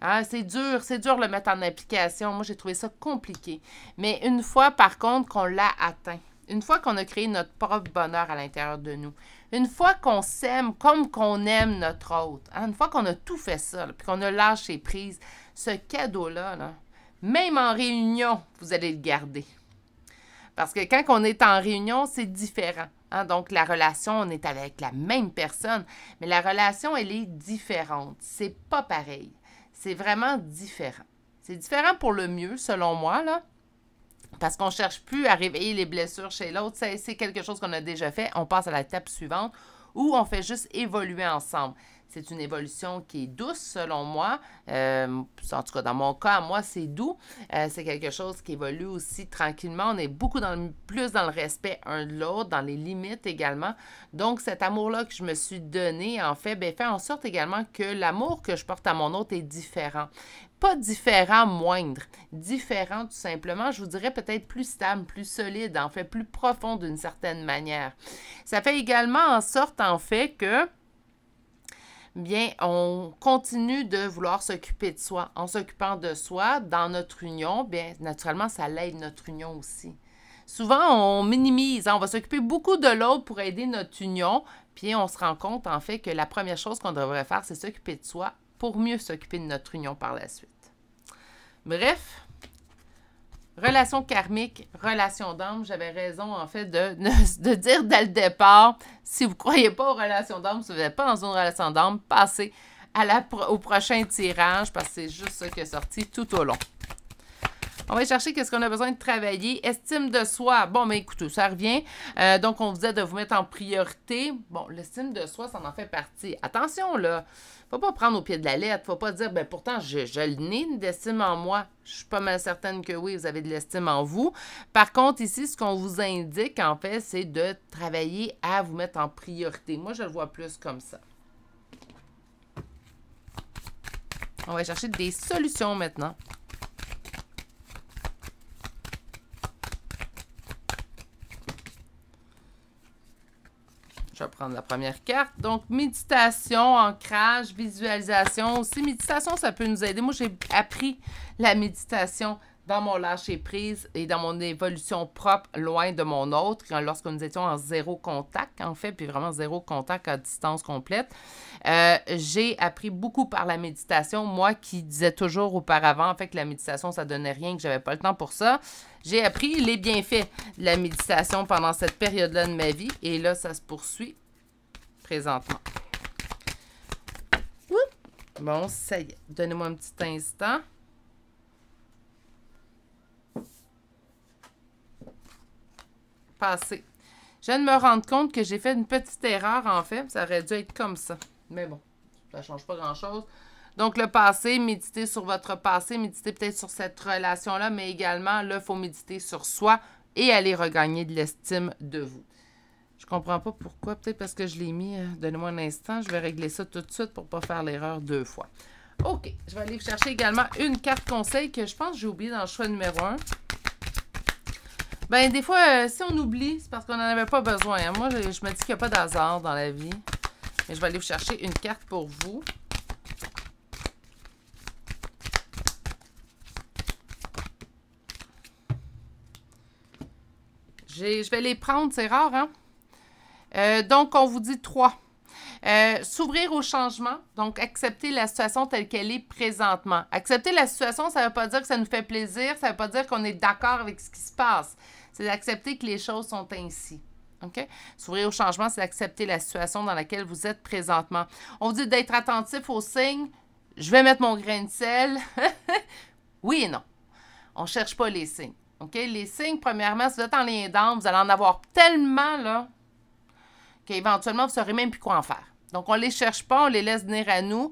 Hein? C'est dur de le mettre en application. Moi, j'ai trouvé ça compliqué. Mais une fois, par contre, qu'on l'a atteint, une fois qu'on a créé notre propre bonheur à l'intérieur de nous, une fois qu'on s'aime comme qu'on aime notre autre, hein, une fois qu'on a tout fait ça, puis qu'on a lâché prise, ce cadeau-là, là, même en réunion, vous allez le garder. Parce que quand on est en réunion, c'est différent. Hein? Donc, la relation, on est avec la même personne, mais la relation, elle est différente. C'est pas pareil. C'est vraiment différent. C'est différent pour le mieux, selon moi, là. Parce qu'on ne cherche plus à réveiller les blessures chez l'autre. C'est quelque chose qu'on a déjà fait. On passe à l'étape suivante où on fait juste évoluer ensemble. C'est une évolution qui est douce, selon moi. En tout cas, dans mon cas, moi, c'est doux. C'est quelque chose qui évolue aussi tranquillement. On est beaucoup plus dans le respect un de l'autre, dans les limites également. Donc, cet amour-là que je me suis donné, en fait, fait en sorte également que l'amour que je porte à mon autre est différent. Pas différent moindre, différent tout simplement, je vous dirais peut-être plus stable, plus solide, en fait, plus profond d'une certaine manière. Ça fait également en sorte, en fait, que bien, on continue de vouloir s'occuper de soi. En s'occupant de soi, dans notre union, bien, naturellement, ça l'aide notre union aussi. Souvent, on minimise, hein, on va s'occuper beaucoup de l'autre pour aider notre union, puis on se rend compte, en fait, que la première chose qu'on devrait faire, c'est s'occuper de soi pour mieux s'occuper de notre union par la suite. Bref, relation karmique, relation d'âme, j'avais raison en fait de dire dès le départ, si vous ne croyez pas aux relations d'âme, si vous n'êtes pas dans une relation d'âme, passez au prochain tirage parce que c'est juste ça qui est sorti tout au long. On va chercher qu'est-ce qu'on a besoin de travailler. Estime de soi. Bon, mais écoutez, ça revient. Donc, on vous dit de vous mettre en priorité. Bon, l'estime de soi, ça en fait partie. Attention, là. Faut pas prendre au pied de la lettre. Faut pas dire, ben pourtant, je n'ai d'estime en moi. Je suis pas mal certaine que oui, vous avez de l'estime en vous. Par contre, ici, ce qu'on vous indique, en fait, c'est de travailler à vous mettre en priorité. Moi, je le vois plus comme ça. On va chercher des solutions maintenant. Je vais prendre la première carte. Donc, méditation, ancrage, visualisation. Aussi, méditation, ça peut nous aider. Moi, j'ai appris la méditation dans mon lâcher-prise et dans mon évolution propre, loin de mon autre, lorsque nous étions en zéro contact, en fait, puis vraiment zéro contact à distance complète. J'ai appris beaucoup par la méditation. Moi qui disais toujours auparavant, en fait, que la méditation, ça donnait rien, que j'avais pas le temps pour ça. J'ai appris les bienfaits de la méditation pendant cette période-là de ma vie. Et là, ça se poursuit présentement. Bon, ça y est. Donnez-moi un petit instant. Passé. Je viens de me rendre compte que j'ai fait une petite erreur, en fait. Ça aurait dû être comme ça. Mais bon, ça ne change pas grand-chose. Donc, le passé, méditez sur votre passé, méditez peut-être sur cette relation-là, mais également, là, il faut méditer sur soi et aller regagner de l'estime de vous. Je comprends pas pourquoi. Peut-être parce que je l'ai mis. Donnez-moi un instant. Je vais régler ça tout de suite pour ne pas faire l'erreur deux fois. OK. Je vais aller chercher également une carte conseil que je pense que j'ai oublié dans le choix numéro 1. Ben, des fois, si on oublie, c'est parce qu'on n'en avait pas besoin. Hein. Moi, je me dis qu'il n'y a pas d'hasard dans la vie. Mais je vais aller vous chercher une carte pour vous. Je vais les prendre, c'est rare, hein? Donc, on vous dit 3. S'ouvrir au changement, donc accepter la situation telle qu'elle est présentement. Accepter la situation, ça ne veut pas dire que ça nous fait plaisir, ça ne veut pas dire qu'on est d'accord avec ce qui se passe. C'est d'accepter que les choses sont ainsi. OK? S'ouvrir au changement, c'est d'accepter la situation dans laquelle vous êtes présentement. On vous dit d'être attentif aux signes. Je vais mettre mon grain de sel. Oui et non. On ne cherche pas les signes. OK? Les signes, premièrement, si vous êtes en lien d'âme, vous allez en avoir tellement, là, qu'éventuellement, vous ne saurez même plus quoi en faire. Donc, on ne les cherche pas, on les laisse venir à nous.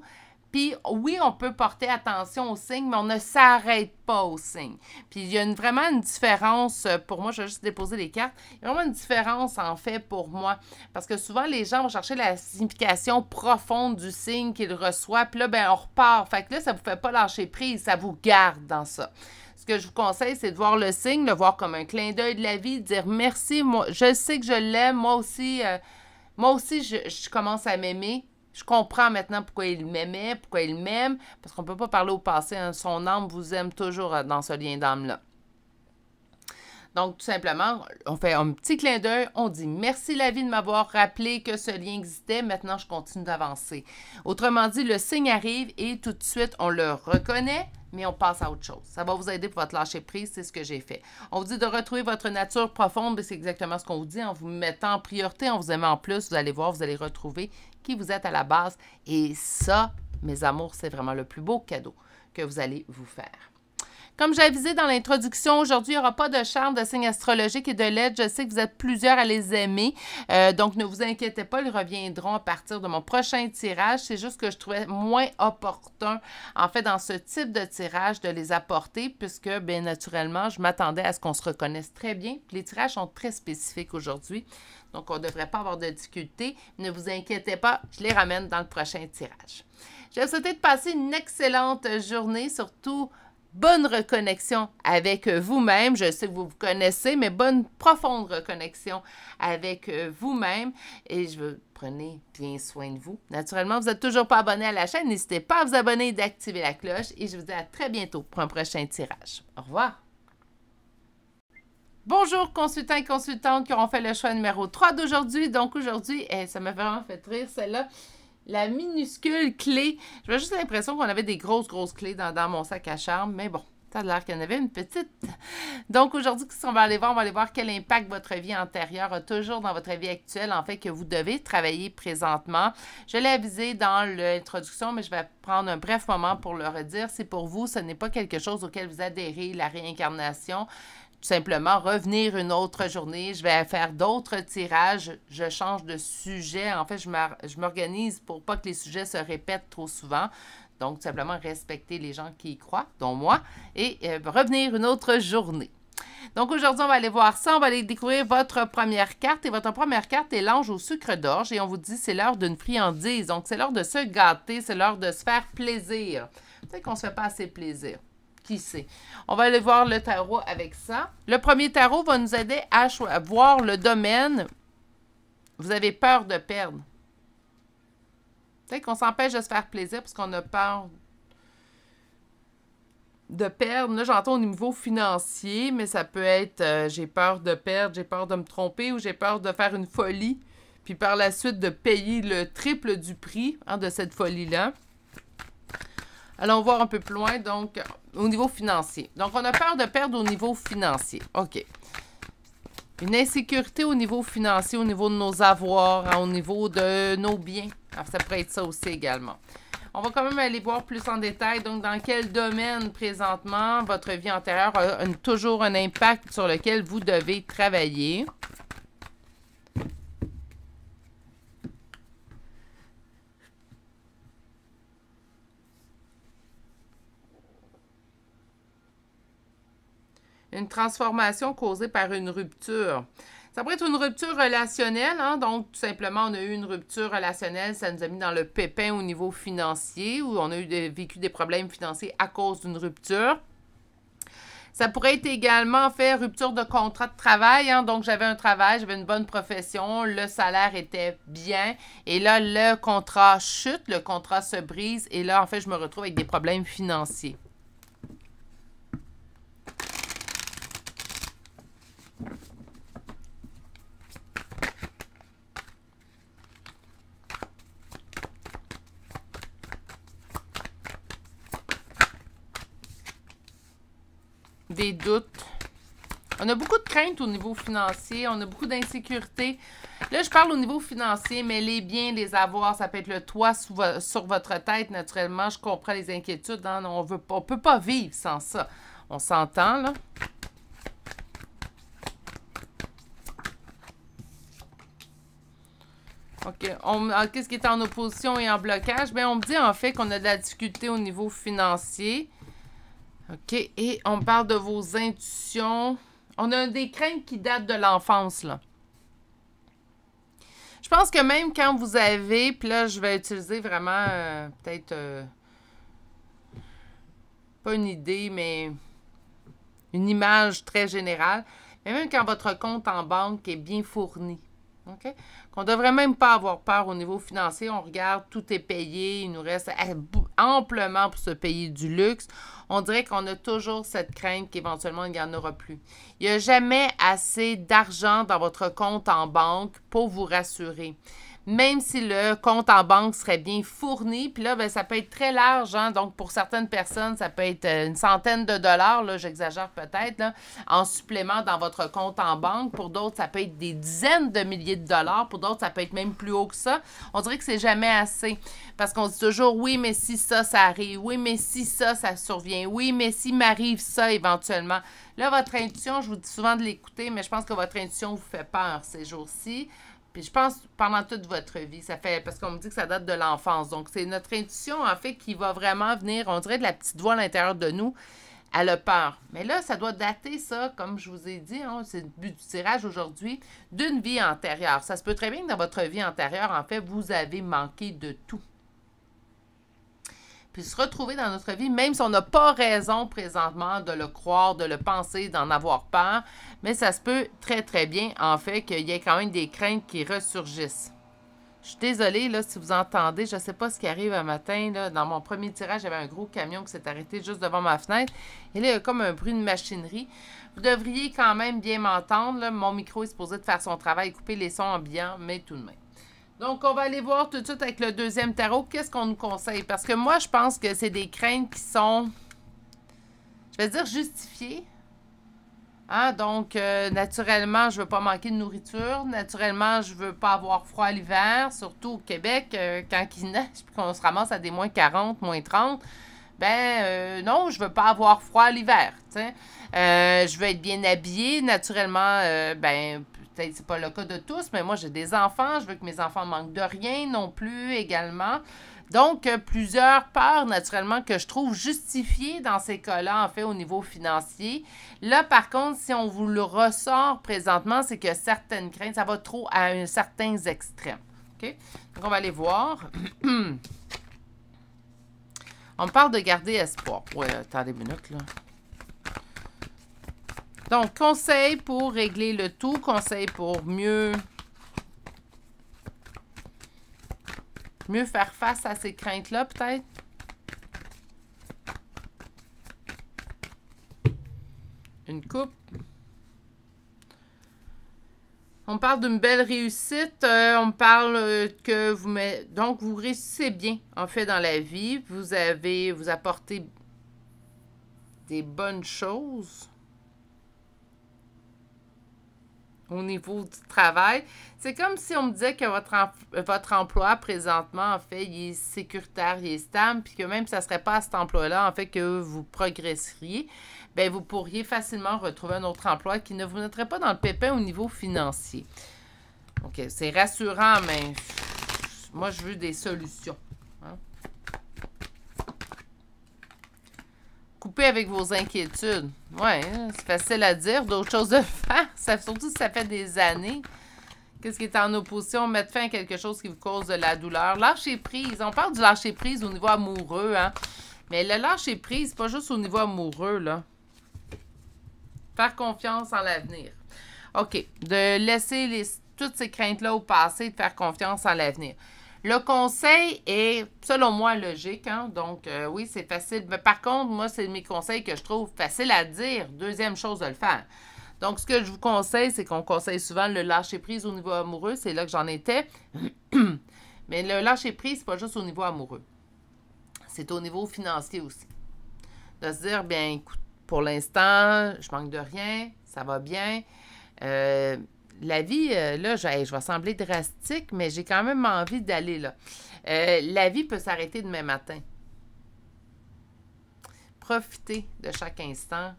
Puis, oui, on peut porter attention aux signes, mais on ne s'arrête pas aux signes. Puis, il y a vraiment une différence, pour moi, je vais juste déposer les cartes. Il y a vraiment une différence, en fait, pour moi. Parce que souvent, les gens vont chercher la signification profonde du signe qu'ils reçoivent. Puis là, ben, on repart. Fait que là, ça ne vous fait pas lâcher prise, ça vous garde dans ça. Ce que je vous conseille, c'est de voir le signe, le voir comme un clin d'œil de la vie, de dire merci, moi, je sais que je l'aime, moi aussi, je commence à m'aimer. Je comprends maintenant pourquoi il m'aimait, pourquoi il m'aime, parce qu'on ne peut pas parler au passé. Hein. Son âme vous aime toujours dans ce lien d'âme-là. Donc, tout simplement, on fait un petit clin d'œil, on dit merci la vie de m'avoir rappelé que ce lien existait, maintenant je continue d'avancer. Autrement dit, le signe arrive et tout de suite, on le reconnaît, mais on passe à autre chose. Ça va vous aider pour votre lâcher prise, c'est ce que j'ai fait. On vous dit de retrouver votre nature profonde, c'est exactement ce qu'on vous dit, en vous mettant en priorité, en vous aimant en plus, vous allez voir, vous allez retrouver qui vous êtes à la base. Et ça, mes amours, c'est vraiment le plus beau cadeau que vous allez vous faire. Comme j'ai avisé dans l'introduction, aujourd'hui, il n'y aura pas de charme, de signes astrologiques et de lettres. Je sais que vous êtes plusieurs à les aimer, donc ne vous inquiétez pas, ils reviendront à partir de mon prochain tirage. C'est juste que je trouvais moins opportun, en fait, dans ce type de tirage, de les apporter, puisque, bien naturellement, je m'attendais à ce qu'on se reconnaisse très bien. Les tirages sont très spécifiques aujourd'hui, donc on ne devrait pas avoir de difficultés. Ne vous inquiétez pas, je les ramène dans le prochain tirage. Je vais vous souhaiter de passer une excellente journée, surtout bonne reconnexion avec vous-même. Je sais que vous vous connaissez, mais bonne, profonde reconnexion avec vous-même. Et je veux prenez bien soin de vous. Naturellement, vous n'êtes toujours pas abonné à la chaîne. N'hésitez pas à vous abonner et d'activer la cloche. Et je vous dis à très bientôt pour un prochain tirage. Au revoir. Bonjour consultants et consultantes qui auront fait le choix numéro 3 d'aujourd'hui. Donc aujourd'hui, ça m'a vraiment fait rire celle-là. La minuscule clé. J'avais juste l'impression qu'on avait des grosses clés dans mon sac à charme, mais bon, ça a l'air qu'il y en avait une petite. Donc aujourd'hui, qu'est-ce qu'on va aller voir? On va aller voir quel impact votre vie antérieure a toujours dans votre vie actuelle, en fait, que vous devez travailler présentement. Je l'ai avisé dans l'introduction, mais je vais prendre un bref moment pour le redire. C'est pour vous, ce n'est pas quelque chose auquel vous adhérez, la réincarnation. Tout simplement, revenir une autre journée. Je vais faire d'autres tirages. Je change de sujet. En fait, je m'organise pour pas que les sujets se répètent trop souvent. Donc, tout simplement, respecter les gens qui y croient, dont moi, et revenir une autre journée. Donc, aujourd'hui, on va aller voir ça. On va aller découvrir votre première carte. Et votre première carte est l'ange au sucre d'orge. Et on vous dit c'est l'heure d'une friandise. Donc, c'est l'heure de se gâter. C'est l'heure de se faire plaisir. Peut-être qu'on ne se fait pas assez plaisir. Qui sait? On va aller voir le tarot avec ça. Le premier tarot va nous aider à voir le domaine. Vous avez peur de perdre. Peut-être qu'on s'empêche de se faire plaisir parce qu'on a peur de perdre. Là, j'entends au niveau financier, mais ça peut être j'ai peur de perdre, j'ai peur de me tromper ou j'ai peur de faire une folie, puis par la suite de payer le triple du prix de cette folie-là. Allons voir un peu plus loin, donc, au niveau financier. Donc, on a peur de perdre au niveau financier. OK. Une insécurité au niveau financier, au niveau de nos avoirs, au niveau de nos biens. Alors, ça pourrait être ça aussi également. On va quand même aller voir plus en détail, donc, dans quel domaine, présentement, votre vie antérieure a toujours un impact sur lequel vous devez travailler. Une transformation causée par une rupture. Ça pourrait être une rupture relationnelle, donc tout simplement, on a eu une rupture relationnelle, ça nous a mis dans le pépin au niveau financier, ou on a vécu des problèmes financiers à cause d'une rupture. Ça pourrait être également, en fait, rupture de contrat de travail, donc j'avais un travail, j'avais une bonne profession, le salaire était bien, et là, le contrat chute, le contrat se brise, et là, en fait, je me retrouve avec des problèmes financiers. Des doutes. On a beaucoup de craintes au niveau financier, on a beaucoup d'insécurité. Là, je parle au niveau financier, mais les biens, les avoirs, ça peut être le toit sur votre tête, naturellement. Je comprends les inquiétudes, on ne peut pas vivre sans ça. On s'entend, là. OK. Qu'est-ce qui est en opposition et en blocage? Bien, on me dit, en fait, qu'on a de la difficulté au niveau financier. OK. Et on parle de vos intuitions. On a des craintes qui datent de l'enfance, là. Je pense que même quand vous avez, puis là, je vais utiliser vraiment peut-être pas une idée, mais une image très générale. Mais même quand votre compte en banque est bien fourni, OK? Qu'on ne devrait même pas avoir peur au niveau financier. On regarde, tout est payé, il nous reste amplement pour se payer du luxe, on dirait qu'on a toujours cette crainte qu'éventuellement, il n'y en aura plus. Il n'y a jamais assez d'argent dans votre compte en banque pour vous rassurer. Même si le compte en banque serait bien fourni, puis là, ben, ça peut être très large, hein? Donc pour certaines personnes, ça peut être une centaine de dollars, là, j'exagère peut-être, là, en supplément dans votre compte en banque. Pour d'autres, ça peut être des dizaines de milliers de dollars. Pour d'autres, ça peut être même plus haut que ça. On dirait que c'est jamais assez. Parce qu'on dit toujours, oui, mais si ça arrive. Oui, mais si ça survient. Oui, mais s'il m'arrive ça éventuellement. Là, votre intuition, je vous dis souvent de l'écouter, mais je pense que votre intuition vous fait peur ces jours-ci. Puis je pense pendant toute votre vie, ça fait parce qu'on me dit que ça date de l'enfance. Donc, c'est notre intuition, en fait, qui va vraiment venir, on dirait de la petite voix à l'intérieur de nous. Elle a peur. Mais là, ça doit dater, ça, comme je vous ai dit, hein, c'est le but du tirage aujourd'hui, d'une vie antérieure. Ça se peut très bien que dans votre vie antérieure, en fait, vous avez manqué de tout. Puis se retrouver dans notre vie, même si on n'a pas raison présentement de le croire, de le penser, d'en avoir peur, mais ça se peut très, très bien, en fait, qu'il y ait quand même des craintes qui ressurgissent. Je suis désolée, là, si vous entendez, je ne sais pas ce qui arrive un matin, là, dans mon premier tirage, j'avais un gros camion qui s'est arrêté juste devant ma fenêtre, et là, il y a comme un bruit de machinerie. Vous devriez quand même bien m'entendre, là. Mon micro est supposé de faire son travail, couper les sons ambiants, mais tout de même. Donc, on va aller voir tout de suite avec le deuxième tarot. Qu'est-ce qu'on nous conseille? Parce que moi, je pense que c'est des craintes qui sont, je vais dire, justifiées. Hein? Donc, naturellement, je ne veux pas manquer de nourriture. Naturellement, je ne veux pas avoir froid l'hiver. Surtout au Québec, quand il neige, puis qu'on se ramasse à des moins 40, moins 30. Non, je ne veux pas avoir froid l'hiver. Je veux être bien habillée. Naturellement, peut-être c'est pas le cas de tous, mais moi, j'ai des enfants. Je veux que mes enfants manquent de rien non plus également. Donc, plusieurs peurs, naturellement, que je trouve justifiées dans ces cas-là, en fait, au niveau financier. Là, par contre, si on vous le ressort présentement, c'est que certaines craintes, ça va trop à un certain extrême. OK? Donc, on va aller voir. On me parle de garder espoir. Ouais, attendez une minute, là. Donc, conseil pour régler le tout, conseil pour mieux faire face à ces craintes-là, peut-être. Une coupe. On parle d'une belle réussite. On parle que vous réussissez bien, en fait, dans la vie. Vous apportez des bonnes choses au niveau du travail. C'est comme si on me disait que votre emploi, présentement, en fait, il est sécuritaire, il est stable, puis que même si ça ne serait pas à cet emploi-là, en fait, que vous progresseriez, bien, vous pourriez facilement retrouver un autre emploi qui ne vous mettrait pas dans le pépin au niveau financier. OK, c'est rassurant, mais moi, je veux des solutions. Hein? Couper avec vos inquiétudes. Ouais, c'est facile à dire. D'autres choses à faire. Surtout si ça fait des années. Qu'est-ce qui est en opposition? Mettre fin à quelque chose qui vous cause de la douleur. Lâcher prise. On parle du lâcher prise au niveau amoureux. Hein? Mais le lâcher prise, c'est pas juste au niveau amoureux. Là. Faire confiance en l'avenir. OK. De laisser toutes ces craintes-là au passé et de faire confiance en l'avenir. Le conseil est, selon moi, logique. Hein? Donc, oui, c'est facile. Mais par contre, moi, c'est mes conseils que je trouve faciles à dire. Deuxième chose de le faire. Donc, ce que je vous conseille, c'est qu'on conseille souvent le lâcher-prise au niveau amoureux. C'est là que j'en étais. Mais le lâcher-prise, c'est pas juste au niveau amoureux. C'est au niveau financier aussi. De se dire, bien, écoute, pour l'instant, je manque de rien. Ça va bien. La vie, là, je vais sembler drastique, mais j'ai quand même envie d'aller là. La vie peut s'arrêter demain matin. Profitez de chaque instant.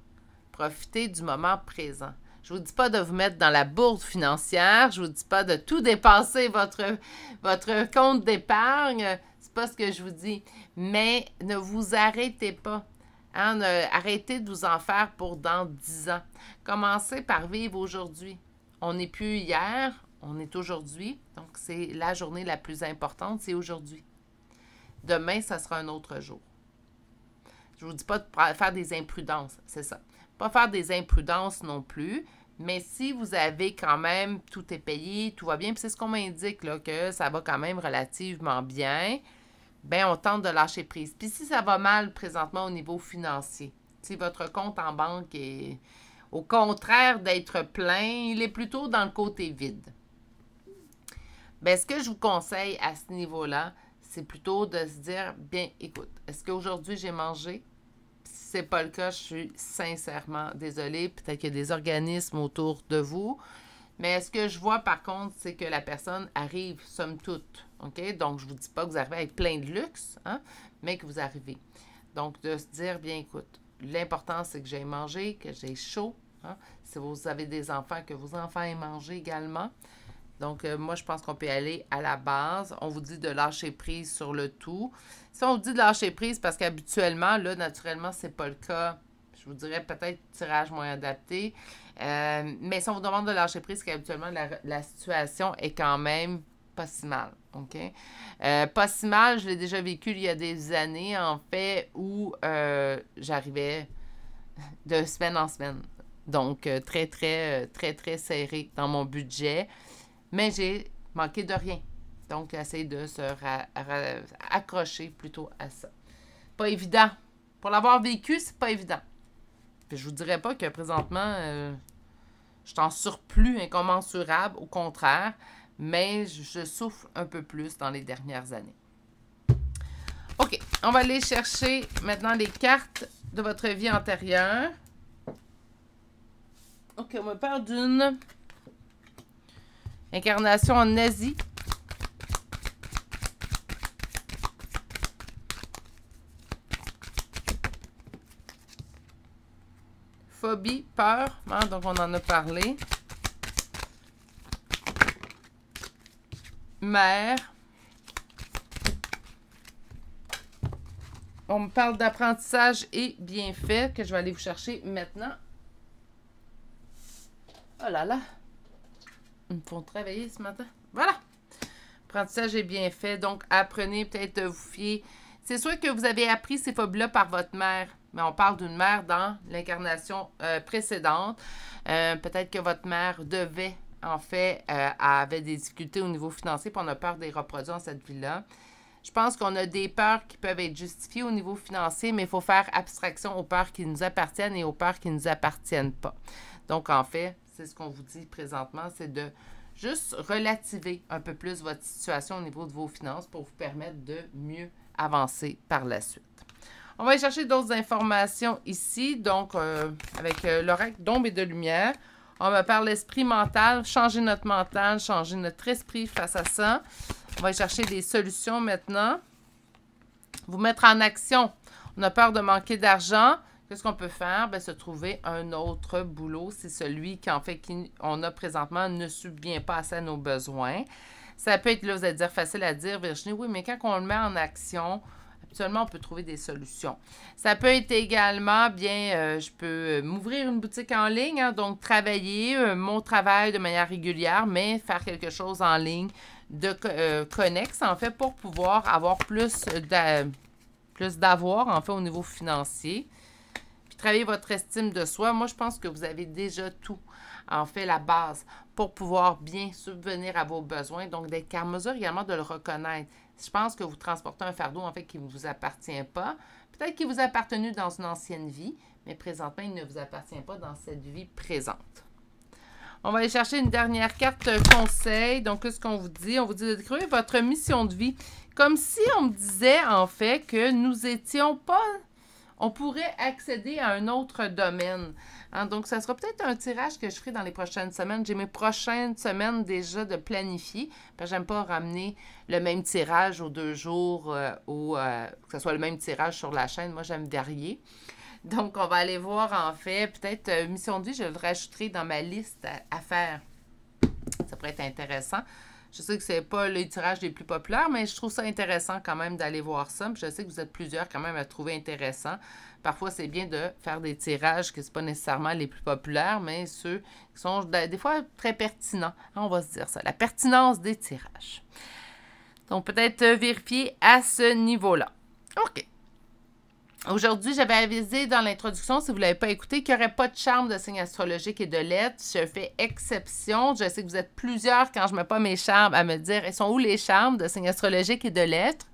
Profitez du moment présent. Je ne vous dis pas de vous mettre dans la bourse financière. Je ne vous dis pas de tout dépenser votre compte d'épargne. C'est pas ce que je vous dis. Mais ne vous arrêtez pas. Hein? Arrêtez de vous en faire pour dans 10 ans. Commencez par vivre aujourd'hui. On n'est plus hier, on est aujourd'hui. Donc, c'est la journée la plus importante, c'est aujourd'hui. Demain, ça sera un autre jour. Je ne vous dis pas de faire des imprudences, c'est ça. Pas faire des imprudences non plus, mais si vous avez quand même, tout est payé, tout va bien, puis c'est ce qu'on m'indique, là, que ça va quand même relativement bien, ben on tente de lâcher prise. Puis si ça va mal présentement au niveau financier, si votre compte en banque est, au contraire d'être plein, il est plutôt dans le côté vide. Ben, ce que je vous conseille à ce niveau-là, c'est plutôt de se dire, bien, écoute, est-ce qu'aujourd'hui j'ai mangé? Si ce n'est pas le cas, je suis sincèrement désolée. Peut-être qu'il y a des organismes autour de vous. Mais ce que je vois, par contre, c'est que la personne arrive, somme toute. OK? Donc, je ne vous dis pas que vous arrivez avec plein de luxe, hein, mais que vous arrivez. Donc, de se dire, bien, écoute, l'important, c'est que j'ai mangé, que j'ai chaud. Hein? Si vous avez des enfants, que vos enfants aient mangé également. Donc, moi, je pense qu'on peut aller à la base. On vous dit de lâcher prise sur le tout. Si on vous dit de lâcher prise, parce qu'habituellement, là, naturellement, c'est pas le cas. Je vous dirais peut-être tirage moins adapté. Mais si on vous demande de lâcher prise, c'est qu'habituellement, la situation est quand même pas si mal. OK? Pas si mal, je l'ai déjà vécu il y a des années, en fait, où j'arrivais de semaine en semaine. Donc, très serré dans mon budget. Mais j'ai manqué de rien. Donc, j'essaie de se accrocher plutôt à ça. Pas évident. Pour l'avoir vécu, c'est pas évident. Puis, je vous dirais pas que présentement, je suis en surplus incommensurable. Au contraire. Mais je souffre un peu plus dans les dernières années. OK. On va aller chercher maintenant les cartes de votre vie antérieure. OK. On me parle d'une incarnation en Asie. Phobie, peur. Hein, donc, on en a parlé. Mère. On me parle d'apprentissage et bienfait que je vais aller vous chercher maintenant. Oh là là. Ils me font travailler ce matin. Voilà. Apprentissage est bien fait. Donc, apprenez peut-être de vous fier. C'est sûr que vous avez appris ces phobies-là par votre mère. Mais on parle d'une mère dans l'incarnation précédente. Peut-être que votre mère devait, en fait, avait des difficultés au niveau financier, puis on a peur de les reproduire dans cette vie-là. Je pense qu'on a des peurs qui peuvent être justifiées au niveau financier, mais il faut faire abstraction aux peurs qui nous appartiennent et aux peurs qui ne nous appartiennent pas. Donc, en fait, c'est ce qu'on vous dit présentement, c'est de juste relativer un peu plus votre situation au niveau de vos finances pour vous permettre de mieux avancer par la suite. On va aller chercher d'autres informations ici, donc avec l'oracle d'ombre et de lumière. On va parler l'esprit mental, changer notre mental, changer notre esprit face à ça. On va aller chercher des solutions maintenant. Vous mettre en action. On a peur de manquer d'argent. Qu'est-ce qu'on peut faire? Bien, se trouver un autre boulot. C'est celui qui, en fait, qu'on a présentement ne subvient pas assez à nos besoins. Ça peut être, là, vous allez dire, facile à dire, Virginie, oui, mais quand on le met en action, habituellement, on peut trouver des solutions. Ça peut être également, bien, je peux m'ouvrir une boutique en ligne, hein, donc travailler mon travail de manière régulière, mais faire quelque chose en ligne de connexe, en fait, pour pouvoir avoir plus d'avoir, en fait, au niveau financier. Puis travailler votre estime de soi. Moi, je pense que vous avez déjà tout, en fait, la base pour pouvoir bien subvenir à vos besoins. Donc, d'être en mesure également de le reconnaître. Je pense que vous transportez un fardeau, en fait, qui ne vous appartient pas. Peut-être qu'il vous a appartenu dans une ancienne vie, mais présentement, il ne vous appartient pas dans cette vie présente. On va aller chercher une dernière carte conseil. Donc, qu'est-ce qu'on vous dit? On vous dit de découvrir votre mission de vie. Comme si on me disait, en fait, que nous étions pas... On pourrait accéder à un autre domaine. Hein? Donc, ça sera peut-être un tirage que je ferai dans les prochaines semaines. J'ai mes prochaines semaines déjà de planifier. Parce que j'aime pas ramener le même tirage aux 2 jours ou que ce soit le même tirage sur la chaîne. Moi, j'aime varier. Donc, on va aller voir, en fait, peut-être mission de vie, je le rajouterai dans ma liste à faire. Ça pourrait être intéressant. Je sais que ce n'est pas les tirages les plus populaires, mais je trouve ça intéressant quand même d'aller voir ça. Puis je sais que vous êtes plusieurs quand même à trouver intéressant. Parfois, c'est bien de faire des tirages qui ne sont pas nécessairement les plus populaires, mais ceux qui sont des fois très pertinents. On va se dire ça, la pertinence des tirages. Donc, peut-être vérifier à ce niveau-là. OK. Aujourd'hui, j'avais avisé dans l'introduction, si vous ne l'avez pas écouté, qu'il n'y aurait pas de charme de signe astrologique et de lettres. Je fais exception. Je sais que vous êtes plusieurs, quand je ne mets pas mes charmes, à me dire, ils sont où les charmes de signe astrologique et de lettres?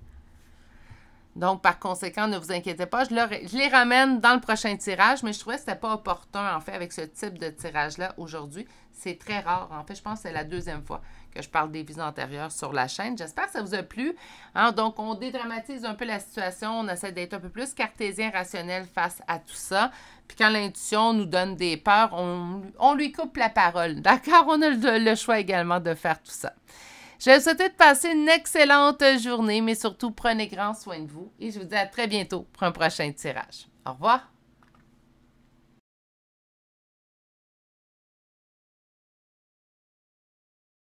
Donc, par conséquent, ne vous inquiétez pas, je les ramène dans le prochain tirage, mais je trouvais que ce n'était pas opportun, en fait, avec ce type de tirage-là aujourd'hui. C'est très rare. En fait, je pense que c'est la deuxième fois que je parle des vies antérieures sur la chaîne. J'espère que ça vous a plu. Hein? Donc, on dédramatise un peu la situation. On essaie d'être un peu plus cartésien, rationnel face à tout ça. Puis quand l'intuition nous donne des peurs, on lui coupe la parole. D'accord? On a le choix également de faire tout ça. Je vais vous souhaiter de passer une excellente journée, mais surtout, prenez grand soin de vous et je vous dis à très bientôt pour un prochain tirage. Au revoir!